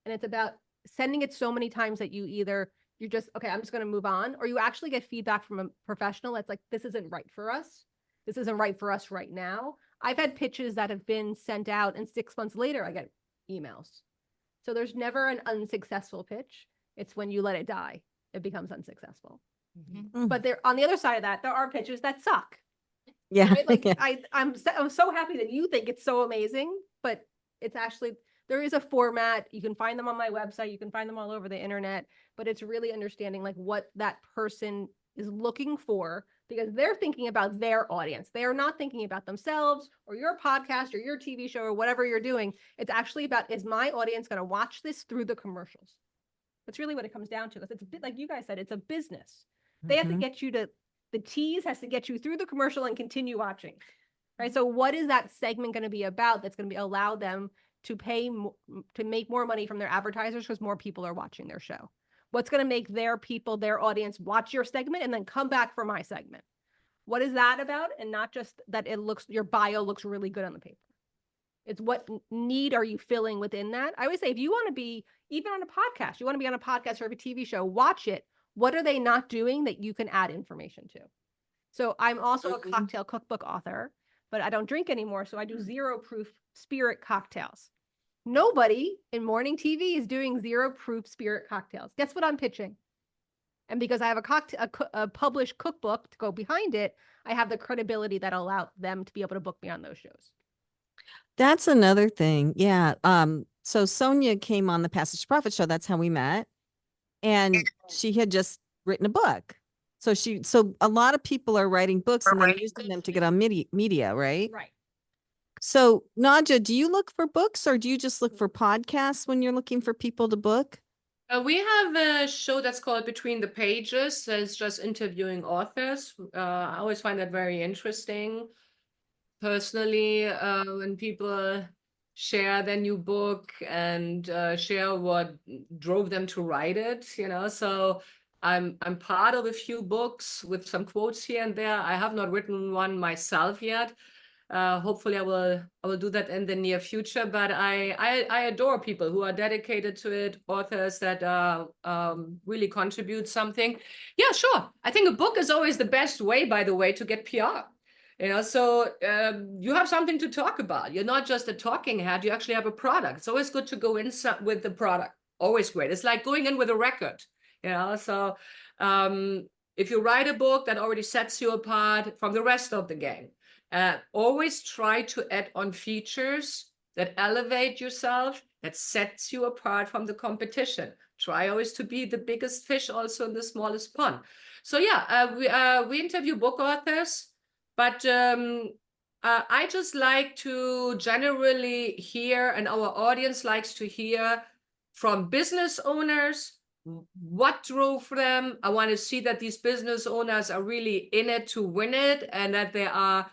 and it's about sending it so many times that you're just, okay, I'm just going to move on, or you actually get feedback from a professional that's like, this isn't right for us. This isn't right for us right now. I've had pitches that have been sent out and 6 months later I get emails. So there's never an unsuccessful pitch. It's when you let it die, it becomes unsuccessful. Mm. But there, on the other side of that, there are pitches that suck. Yeah. Right? Like yeah. I'm so happy that you think it's so amazing, but it's actually, there is a format. You can find them on my website. You can find them all over the internet, but it's really understanding like what that person is looking for because they're thinking about their audience. They are not thinking about themselves or your podcast or your TV show or whatever you're doing. It's actually about, is my audience going to watch this through the commercials? That's really what it comes down to. Because it's a bit like you guys said, it's a business. They have to get you to, the tease has to get you through the commercial and continue watching. Right. So what is that segment going to be about that's going to be allow them to pay to make more money from their advertisers because more people are watching their show? What's going to make their people, their audience watch your segment and then come back for my segment? What is that about? And not just that it looks, your bio looks really good on the paper. It's what need are you filling within that? I always say, if you want to be even on a podcast, you want to be on a podcast or a TV show, watch it. What are they not doing that you can add information to? So I'm also a cocktail cookbook author, but I don't drink anymore. So I do 0 proof spirit cocktails. Nobody in morning TV is doing 0 proof spirit cocktails. Guess what I'm pitching? And because I have a published cookbook to go behind it, I have the credibility that allow them to be able to book me on those shows. That's another thing. Yeah. So Sonia came on the Passage to Profit show. That's how we met. And she had just written a book. So a lot of people are writing books and they're using them to get on media, right? Right. So Nadja, do you look for books or do you just look for podcasts when you're looking for people to book? We have a show that's called Between the Pages. It's just interviewing authors. I always find that very interesting. Personally, when people share their new book and share what drove them to write it, so I'm part of a few books with some quotes here and there. I have not written one myself yet. Hopefully I will do that in the near future, but I adore people who are dedicated to it, authors that really contribute something. Yeah, sure. I think a book is always the best way, by the way, to get PR. So you have something to talk about. You're not just a talking head, you actually have a product. It's always good to go in with the product. Always great. It's like going in with a record. So if you write a book, that already sets you apart from the rest of the game. Always try to add on features that elevate yourself, that sets you apart from the competition. Try always to be the biggest fish also in the smallest pond. So yeah, we interview book authors, but I just like to generally hear, and our audience likes to hear from business owners, what drove them. I want to see that these business owners are really in it to win it and that they are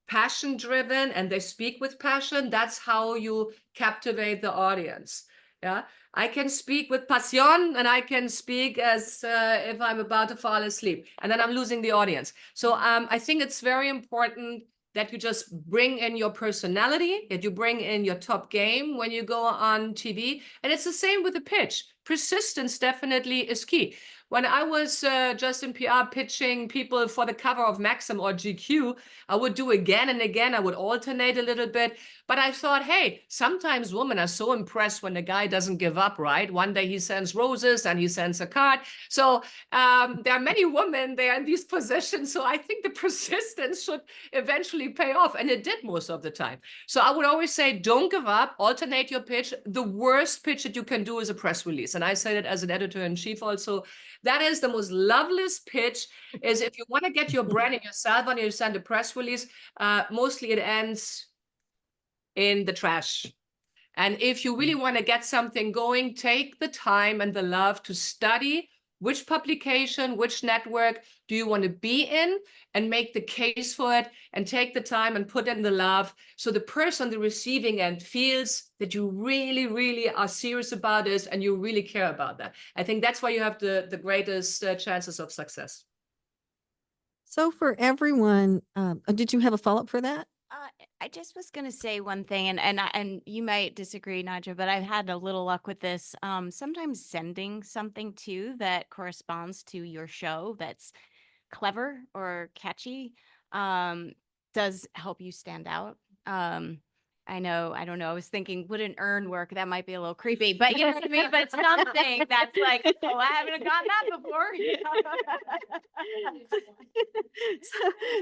passion driven and they speak with passion. That's how you captivate the audience. Yeah, I can speak with passion and I can speak as if I'm about to fall asleep and then I'm losing the audience. So I think it's very important that you just bring in your personality, that you bring in your top game when you go on TV. And it's the same with the pitch. Persistence definitely is key. When I was just in PR pitching people for the cover of Maxim or GQ, I would do again and again. I would alternate a little bit. But I thought, hey, sometimes women are so impressed when the guy doesn't give up, right? One day he sends roses and he sends a card. So there are many women there in these positions. So I think the persistence should eventually pay off. And it did most of the time. So I would always say, don't give up, alternate your pitch. The worst pitch that you can do is a press release. And I said it as an editor-in-chief also. That is the most loveliest pitch, is if you want to get your brand and yourself on, you send a press release, mostly it ends in the trash. And if you really want to get something going, take the time and the love to study which publication, which network do you want to be in, and make the case for it, and take the time and put in the love. So the person on the receiving end feels that you really, really are serious about this and you really care about that. I think that's why you have the greatest chances of success. So for everyone, did you have a follow-up for that? I just was going to say one thing, and you might disagree, Nadja, but I've had a little luck with this. Sometimes sending something too that corresponds to your show that's clever or catchy does help you stand out. I know, I don't know, I was thinking, would an urn work? That might be a little creepy, but you know what I mean? But something that's like, oh, I haven't gotten that before.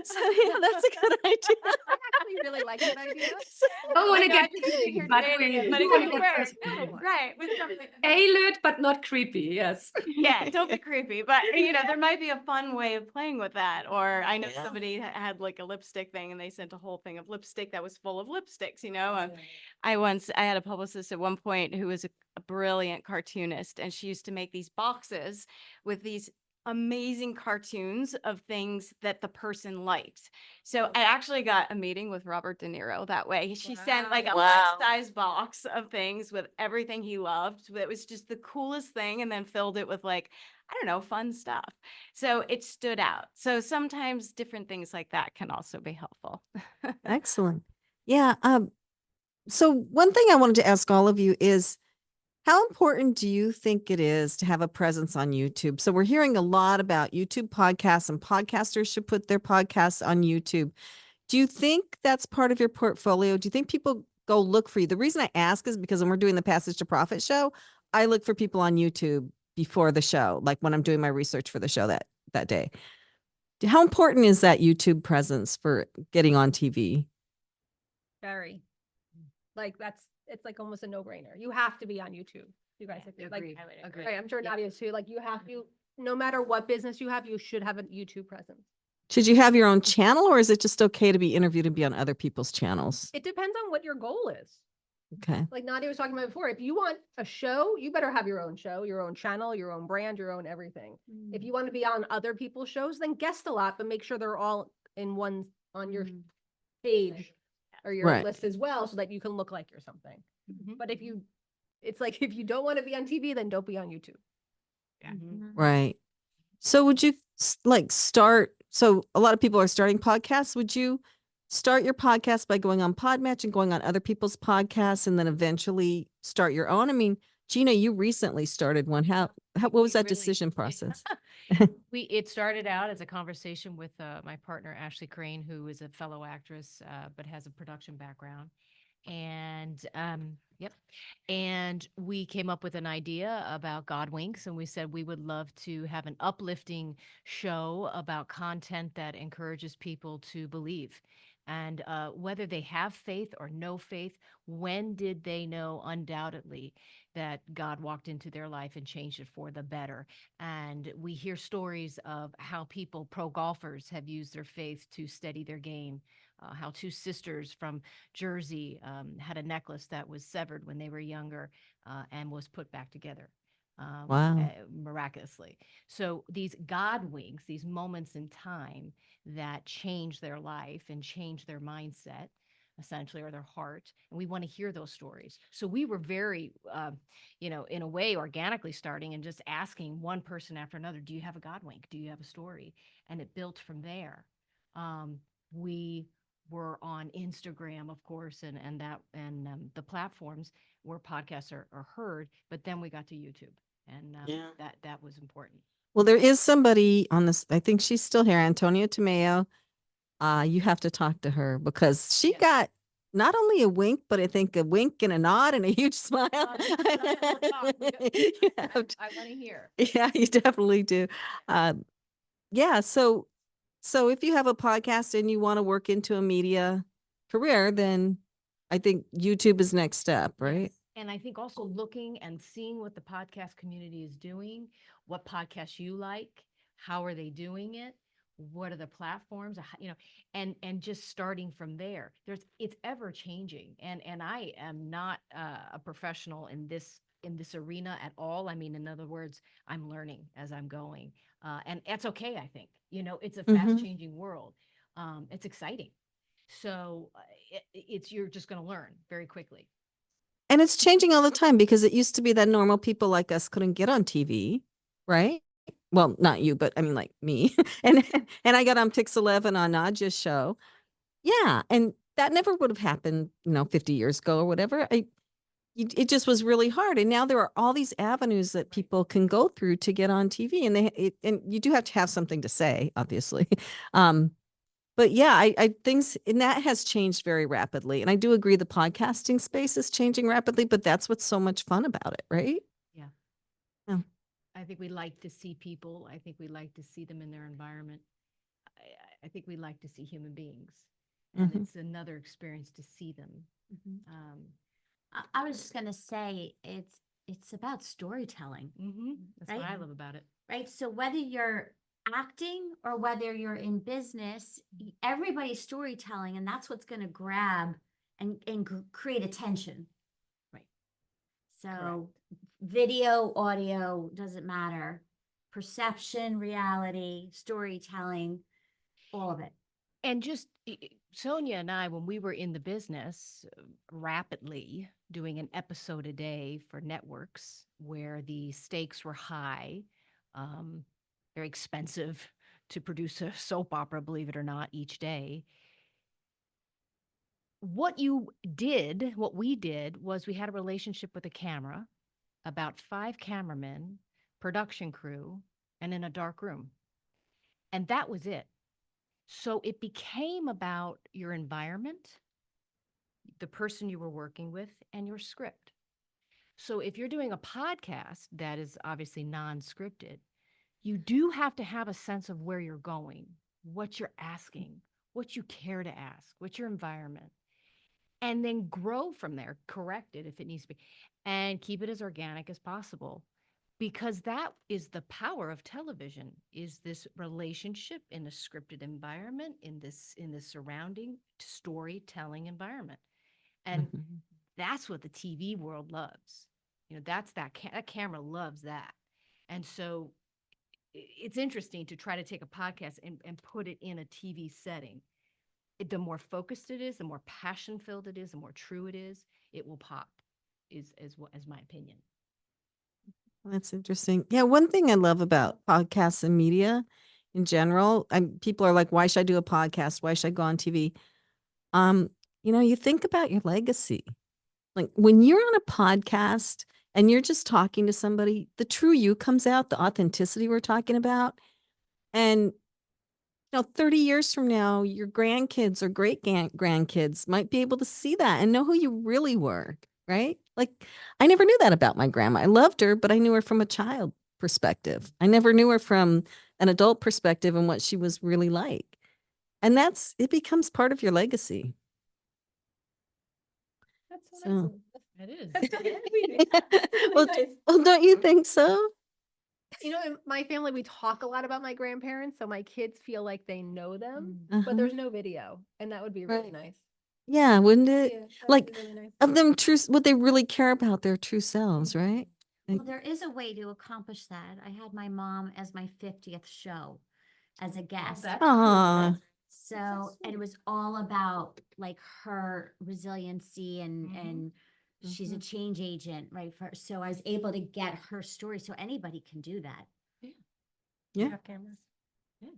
So yeah, that's a good idea. You really like that idea? Don't want to I know, I get just think creepy, you're but creative, we but do it want could to get work. personal. Right, with something. Alert, but not creepy. Yes. Yeah, don't be creepy, but you know, there might be a fun way of playing with that. Or I know Yeah. somebody had like a lipstick thing and they sent a whole thing of lipstick that was full of lipsticks, you know? I had a publicist at one point who was a brilliant cartoonist, and she used to make these boxes with these amazing cartoons of things that the person liked. So I actually got a meeting with Robert De Niro that way. She sent like a Wow. life-size box of things with everything he loved. It was just the coolest thing, and then filled it with like, I don't know, fun stuff. So it stood out. So sometimes different things like that can also be helpful. Excellent. Yeah. So one thing I wanted to ask all of you is, how important do you think it is to have a presence on YouTube? So we're hearing a lot about YouTube podcasts, and podcasters should put their podcasts on YouTube. Do you think that's part of your portfolio? Do you think people go look for you? The reason I ask is because when we're doing the Passage to Profit show, I look for people on YouTube before the show, like when I'm doing my research for the show that day. How important is that YouTube presence for getting on TV? Very. Like it's like almost a no-brainer. You have to be on YouTube. You guys agree? Like, Agreed. Agreed. right, I'm sure Yeah. Nadia too. Like you have to, no matter what business you have, you should have a YouTube presence. Should you have your own channel, or is it just okay to be interviewed and be on other people's channels? It depends on what your goal is. Okay. Like Nadia was talking about before, if you want a show, you better have your own show, your own channel, your own brand, your own everything. If you want to be on other people's shows, then guest a lot, but make sure they're all in one on your page or your Right. list as well, so that you can look like you're something. Mhm. But it's like, if you don't want to be on TV, then don't be on YouTube. Right. So would you start? So a lot of people are starting podcasts. Would you start your podcast by going on Podmatch and going on other people's podcasts, and then eventually start your own? I mean, Gina, you recently started one. What was that Really- decision process? It started out as a conversation with my partner, Ashley Crane, who is a fellow actress, but has a production background. And and we came up with an idea about God Winks, and we said we would love to have an uplifting show about content that encourages people to believe. And whether they have faith or no faith, when did they know undoubtedly that God walked into their life and changed it for the better? And we hear stories of how people, pro golfers, have used their faith to steady their game. How two sisters from Jersey had a necklace that was severed when they were younger and was put back together Wow. miraculously. So these God winks, these moments in time that change their life and change their mindset, essentially, or their heart. And we want to hear those stories. So we were very, in a way, organically starting and just asking one person after another, do you have a God wink? Do you have a story? And it built from there. We were on Instagram, of course, and the platforms where podcasts are heard, but then we got to YouTube, and that was important. Well, there is somebody on this. I think she's still here, Antonia Tomeo. You have to talk to her because she got not only a wink, but I think a wink and a nod and a huge smile. I want to hear. Yeah, you definitely do. Yeah. So if you have a podcast and you want to work into a media career, then I think YouTube is next step, right? Yes. And I think also looking and seeing what the podcast community is doing, what podcasts you like, how are they doing it, what are the platforms, and just starting from there. It's ever changing, and I am not a professional in this arena at all. I mean, in other words, I'm learning as I'm going, and that's okay. I think it's a fast changing world. It's exciting, so you're just going to learn very quickly. And it's changing all the time, because it used to be that normal people like us couldn't get on TV, right? Well, not you, but I mean like me. and I got on Pix 11 on Nadja's show. Yeah, and that never would have happened, 50 years ago or whatever. It just was really hard. And now there are all these avenues that people can go through to get on TV, and and you do have to have something to say, obviously. But yeah, I things and that has changed very rapidly. And I do agree the podcasting space is changing rapidly, but that's what's so much fun about it, right? Yeah. Yeah. I think we like to see people. I think we like to see them in their environment. I think we like to see human beings. And Mhm. it's another experience to see them. I was just gonna say it's about storytelling, That's what I Right. love about it. right? So whether you're acting or whether you're in business, everybody's storytelling, and that's what's gonna grab and create attention. Right. So video, audio, doesn't matter. Perception, reality, storytelling, all of it. And just Sonia and I, when we were in the business, rapidly doing an episode a day for networks where the stakes were high, very expensive to produce a soap opera, believe it or not, each day. What we did was we had a relationship with a camera, about 5 cameramen, production crew, and in a dark room. And that was it. So it became about your environment, the person you were working with, and your script. So if you're doing a podcast that is obviously non-scripted, you do have to have a sense of where you're going, what you're asking, what you care to ask, what's your environment, and then grow from there, correct it if it needs to be, and keep it as organic as possible. Because that is the power of television, is this relationship in a scripted environment, in this surrounding storytelling environment. And Mhm. that's what the TV world loves. That's that camera loves that. And so it's interesting to try to take a podcast and put it in a TV setting. The more focused it is, the more passion filled it is, the more true it is, it will pop, is my opinion. That's interesting. Yeah, one thing I love about podcasts and media in general, people are like, why should I do a podcast? Why should I go on TV? You think about your legacy. Like when you're on a podcast and you're just talking to somebody, the true you comes out, the authenticity we're talking about. And 30 years from now, your grandkids or great grandkids might be able to see that and know who you really were, right? Like I never knew that about my grandma. I loved her, but I knew her from a child perspective. I never knew her from an adult perspective and what she was really like. And it becomes part of your legacy. That's so So- It is. well, well, don't you think so? In my family, we talk a lot about my grandparents, so my kids feel like they know them, Uh-huh. but there's no video, and that would be really Right. nice. Yeah, wouldn't it? Yeah, that would Like be really nice. of them what they really care about, their true selves, right? Well, there is a way to accomplish that. I had my mom as my 50th show as a guest. Aw. So, and it was all about like her resiliency and she's a change agent, right? So I was able to get her story. So anybody can do that. Yeah. Have cameras.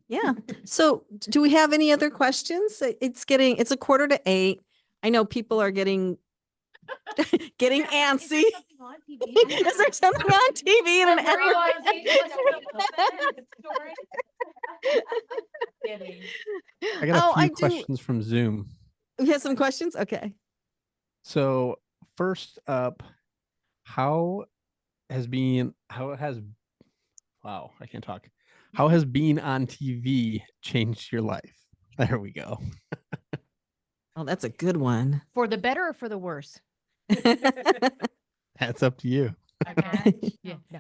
Yeah. So do we have any other questions? It's 7:45. I know people are getting antsy. Is there something on TV? And I got a Oh, few I do. questions from Zoom. We have some questions? Okay. So first up, how has wow, I can't talk. How has being on TV changed your life? There we go. Oh, that's a good one. For the better or for the worse? That's up to you. Okay. Yeah. No.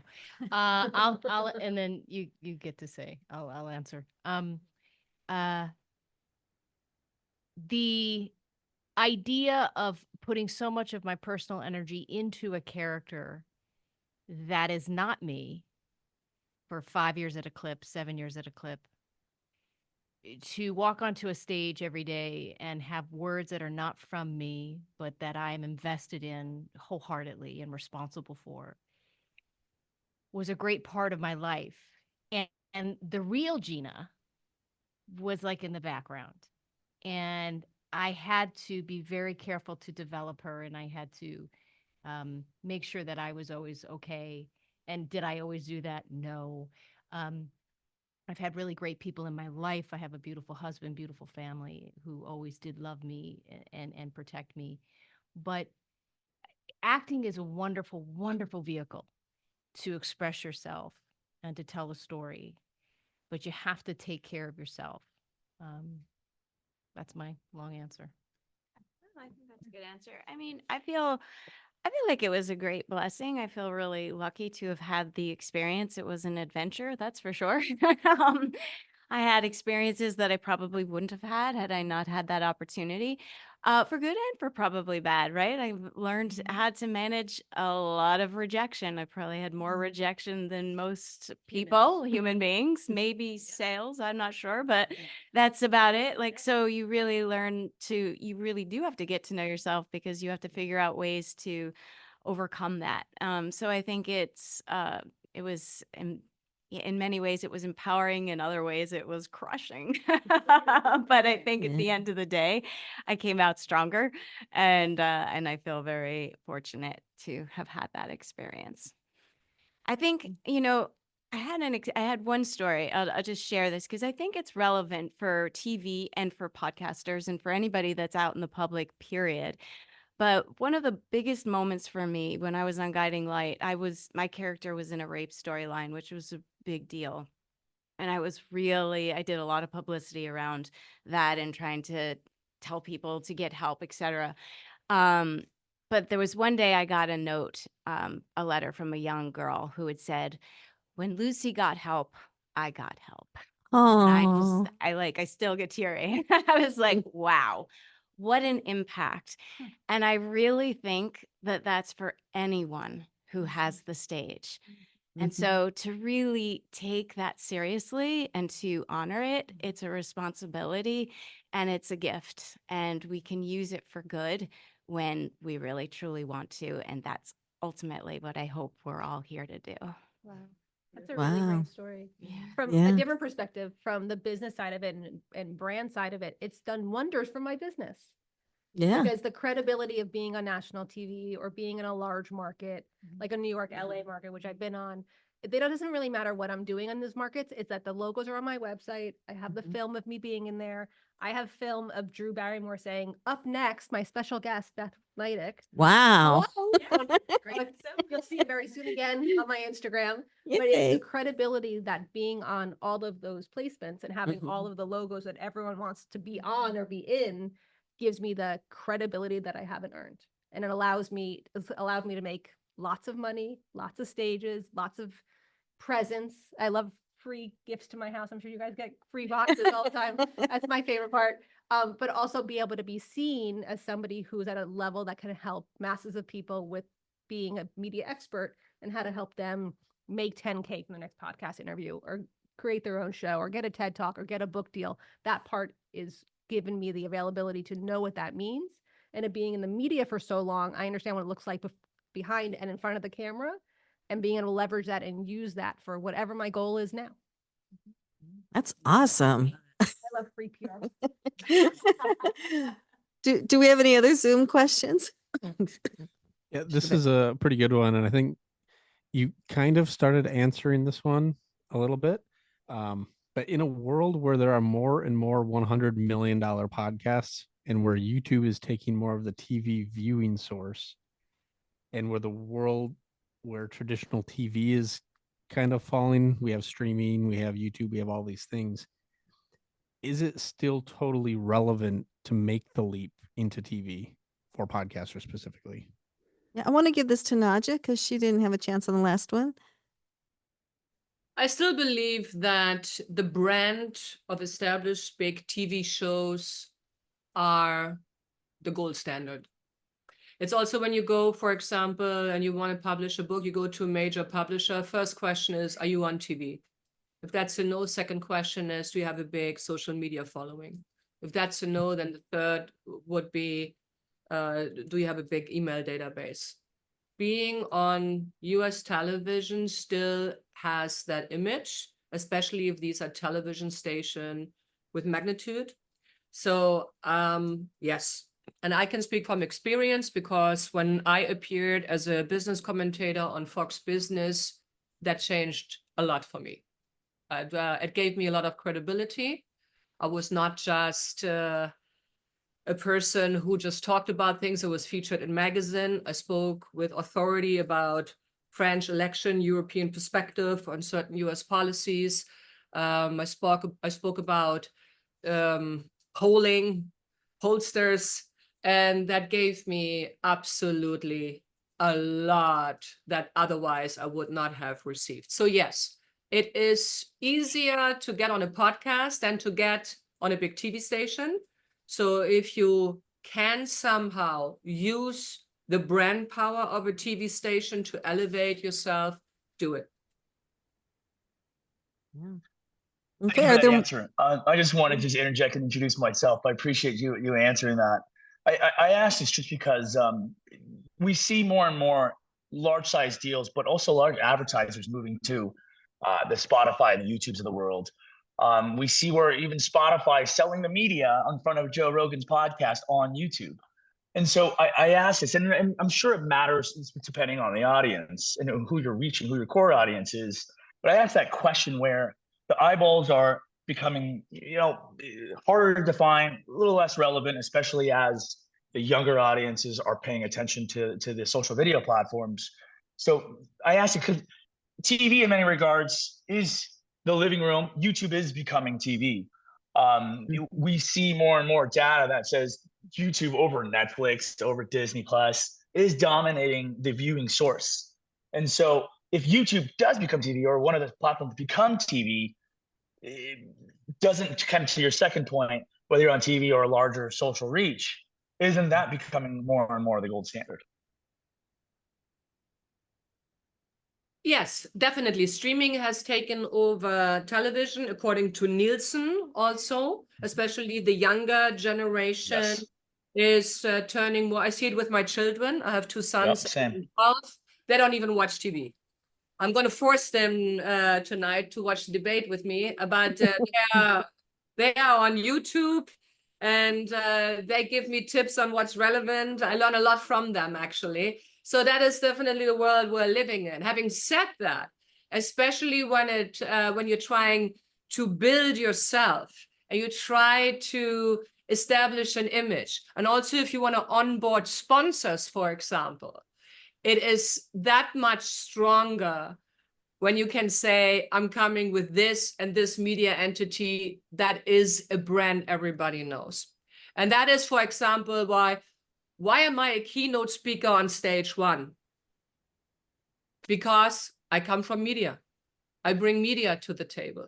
I'll and then you get to say. I'll answer. The idea of putting so much of my personal energy into a character that is not me for 5 years at a clip, 7 years at a clip, to walk onto a stage every day and have words that are not from me, but that I am invested in wholeheartedly and responsible for, was a great part of my life. And the real Gina was like in the background. And I had to be very careful to develop her, and I had to make sure that I was always okay. And did I always do that? No. I've had really great people in my life. I have a beautiful husband, beautiful family who always did love me and protect me. But acting is a wonderful, wonderful vehicle to express yourself and to tell a story. But you have to take care of yourself. That's my long answer. I think that's a good answer. I mean, I feel like it was a great blessing. I feel really lucky to have had the experience. It was an adventure, that's for sure. um, I had experiences that I probably wouldn't have had I not had that opportunity, for good and for probably bad, right? I've learned how to manage a lot of rejection. I probably had more rejection than most people, human beings, maybe sales, I'm not sure, but that's about it. Like, so you really you really do have to get to know yourself because you have to figure out ways to overcome that. So I think it was in many ways it was empowering, in other ways it was crushing. But I think at the end of the day, I came out stronger, and I feel very fortunate to have had that experience. I think, I had one story. I'll just share this because I think it's relevant for TV and for podcasters and for anybody that's out in the public, period. But one of the biggest moments for me when I was on Guiding Light, my character was in a rape storyline, which was a big deal. And I did a lot of publicity around that and trying to tell people to get help, etc. Um, but there was one day I got a letter from a young girl who had said, "When Lucy got help, I got help." Oh, I still get teary. I was like, wow, what an impact. And I really think that that's for anyone who has the stage. And so to really take that seriously and to honor it, it's a responsibility and it's a gift. And we can use it for good when we really truly want to. And that's ultimately what I hope we're all here to do. Wow. That's a really Wow. great story. From Yeah. a different perspective, from the business side of it and brand side of it, it's done wonders for my business. Yeah. Because the credibility of being on national TV or being in a large market, like a New York, LA market, which I've been on, it doesn't really matter what I'm doing on those markets. It's that the logos are on my website. I have the film of me being in there. I have film of Drew Barrymore saying, "Up next, my special guest, Beth Nydick." Wow. Hello. You'll see it very soon again on my Instagram. But it's Yay. the credibility that being on all of those placements and having all of the logos that everyone wants to be on or be in gives me the credibility that I haven't earned. And it allowed me to make lots of money, lots of stages, lots of presents. I love free gifts to my house. I'm sure you guys get free boxes all the time. That's my favorite part. But also be able to be seen as somebody who's at a level that can help masses of people with being a media expert and how to help them make 10K from the next podcast interview or create their own show or get a TED Talk or get a book deal. That part is given me the availability to know what that means. And it being in the media for so long, I understand what it looks like behind and in front of the camera, and being able to leverage that and use that for whatever my goal is now. That's awesome. I love free PR. Do we have any other Zoom questions? Yeah, this is a pretty good one, and I think you kind of started answering this one a little bit. But in a world where there are more and more $100 million podcasts, and where YouTube is taking more of the TV viewing source, and where traditional TV is kind of falling, we have streaming, we have YouTube, we have all these things. Is it still totally relevant to make the leap into TV for podcasters specifically? Yeah, I want to give this to Nadja because she didn't have a chance on the last one. I still believe that the brand of established big TV shows are the gold standard. It's also when you go, for example, and you want to publish a book, you go to a major publisher. First question is, are you on TV? If that's a no, second question is, do you have a big social media following? If that's a no, then the third would be, do you have a big email database? Being on US television still has that image, especially if these are television station with magnitude. So yes, and I can speak from experience because when I appeared as a business commentator on Fox Business, that changed a lot for me. It gave me a lot of credibility. I was not just a person who just talked about things that was featured in magazine. I spoke with authority about French election, European perspective on certain US policies. I spoke about polling, pollsters, and that gave me absolutely a lot that otherwise I would not have received. So yes, it is easier to get on a podcast than to get on a big TV station. So if you can somehow use the brand power of a TV station to elevate yourself, do it. Okay, Thank you are for that there, answer. I just wanted to just interject and introduce myself. I appreciate you answering that. I asked this just because we see more and more large size deals, but also large advertisers moving to the Spotify and the YouTubes of the world. We see where even Spotify is selling the media in front of Joe Rogan's podcast on YouTube. And so I asked this, and I'm sure it matters depending on the audience and who you're reaching, who your core audience is. But I asked that question where the eyeballs are becoming, harder to define, a little less relevant, especially as the younger audiences are paying attention to the social video platforms. So I asked it because TV in many regards is the living room. YouTube is becoming TV. We see more and more data that says YouTube over Netflix, over Disney Plus is dominating the viewing source. And so if YouTube does become TV or one of the platforms become TV, it doesn't come to your second point, whether you're on TV or a larger social reach, isn't that becoming more and more the gold standard? Yes, definitely. Streaming has taken over television, according to Nielsen also, especially the younger generation is turning more. I see it with my children. I have two sons, Same. and 12. They don't even watch TV. I'm going to force them tonight to watch the debate with me, but they are on YouTube and they give me tips on what's relevant. I learn a lot from them, actually. So that is definitely the world we're living in. Having said that, especially when you're trying to build yourself and you try to establish an image, and also if you want to onboard sponsors, for example, it is that much stronger when you can say, I'm coming with this and this media entity that is a brand everybody knows. And that is, for example, why am I a keynote speaker on stage one? Because I come from media. I bring media to the table.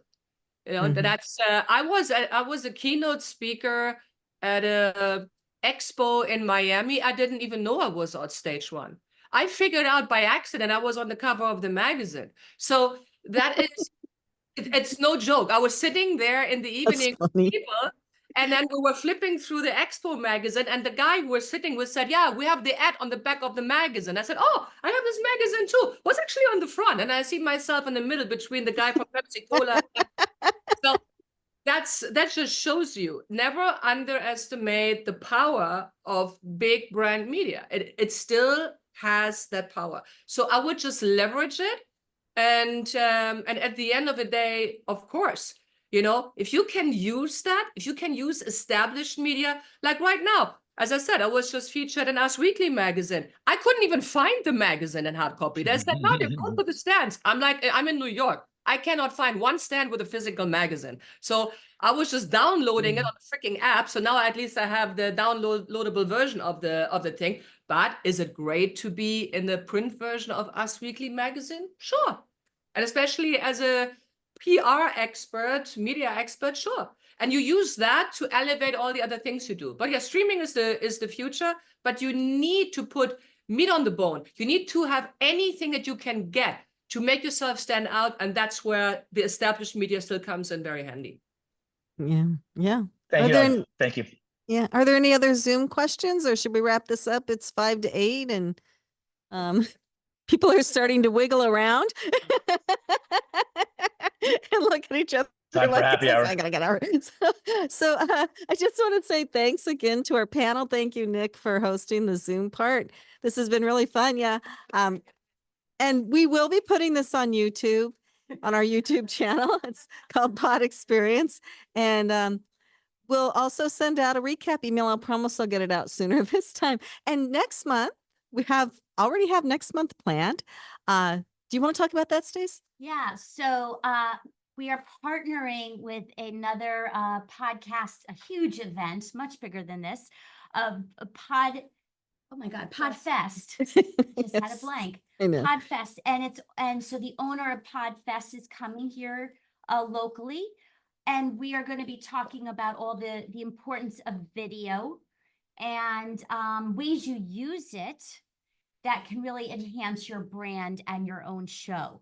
That's I was a keynote speaker at a expo in Miami. I didn't even know I was on stage one. I figured out by accident I was on the cover of the magazine. So that is, it's no joke. I was sitting there in the evening with people, and then we were flipping through the expo magazine, and the guy who was sitting with said, yeah, we have the ad on the back of the magazine. I said, oh, I have this magazine too. What's actually on the front? And I see myself in the middle between the guy from Pepsi Cola. So that just shows you, never underestimate the power of big brand media. It still has that power. So I would just leverage it. And at the end of the day, of course, if you can use that, if you can use established media, like right now, as I said, I was just featured in Us Weekly magazine. I couldn't even find the magazine in hard copy. They said, no, they're going to the stands. I'm like, I'm in New York. I cannot find one stand with a physical magazine. So I was just downloading it on the freaking app. So now at least I have the downloadable version of the thing. But is it great to be in the print version of Us Weekly magazine? Sure. And especially as a PR expert, media expert, sure. And you use that to elevate all the other things you do. But yeah, streaming is the future, but you need to put meat on the bone. You need to have anything that you can get to make yourself stand out. And that's where the established media still comes in very handy. Yeah. Yeah. Thank you. Yeah. Are there any other Zoom questions, or should we wrap this up? It's 5 to 8 and people are starting to wiggle around and look at each other. Time for happy hour. I gotta get out. So I just want to say thanks again to our panel. Thank you, Nick, for hosting the Zoom part. This has been really fun. Yeah. And we will be putting this on YouTube. on our YouTube channel. It's called Pod Experience. And we'll also send out a recap email. I'll promise I'll get it out sooner this time. And next month, we already have next month planned. Do you want to talk about that, Stace? Yeah, so we are partnering with another podcast, a huge event, much bigger than this, oh my God, Podfest. Just had a Yes, blank. I know. Podfest, and so the owner of Podfest is coming here locally, and we are going to be talking about all the importance of video and ways you use it that can really enhance your brand and your own show.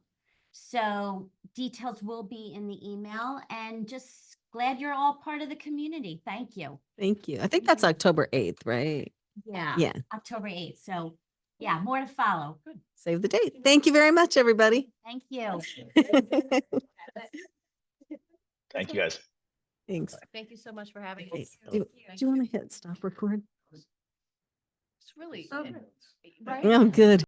So details will be in the email, and just glad you're all part of the community. Thank you. Thank you. I think that's October 8th, right? Yeah. Yeah. October 8th. So yeah, more to follow. Good. Save the date. Thank you very much, everybody. Thank you. Thank you, guys. Thanks. Thank you so much for having Hey, us. do you want to hit stop record? It's really, Oh, right? Oh, good.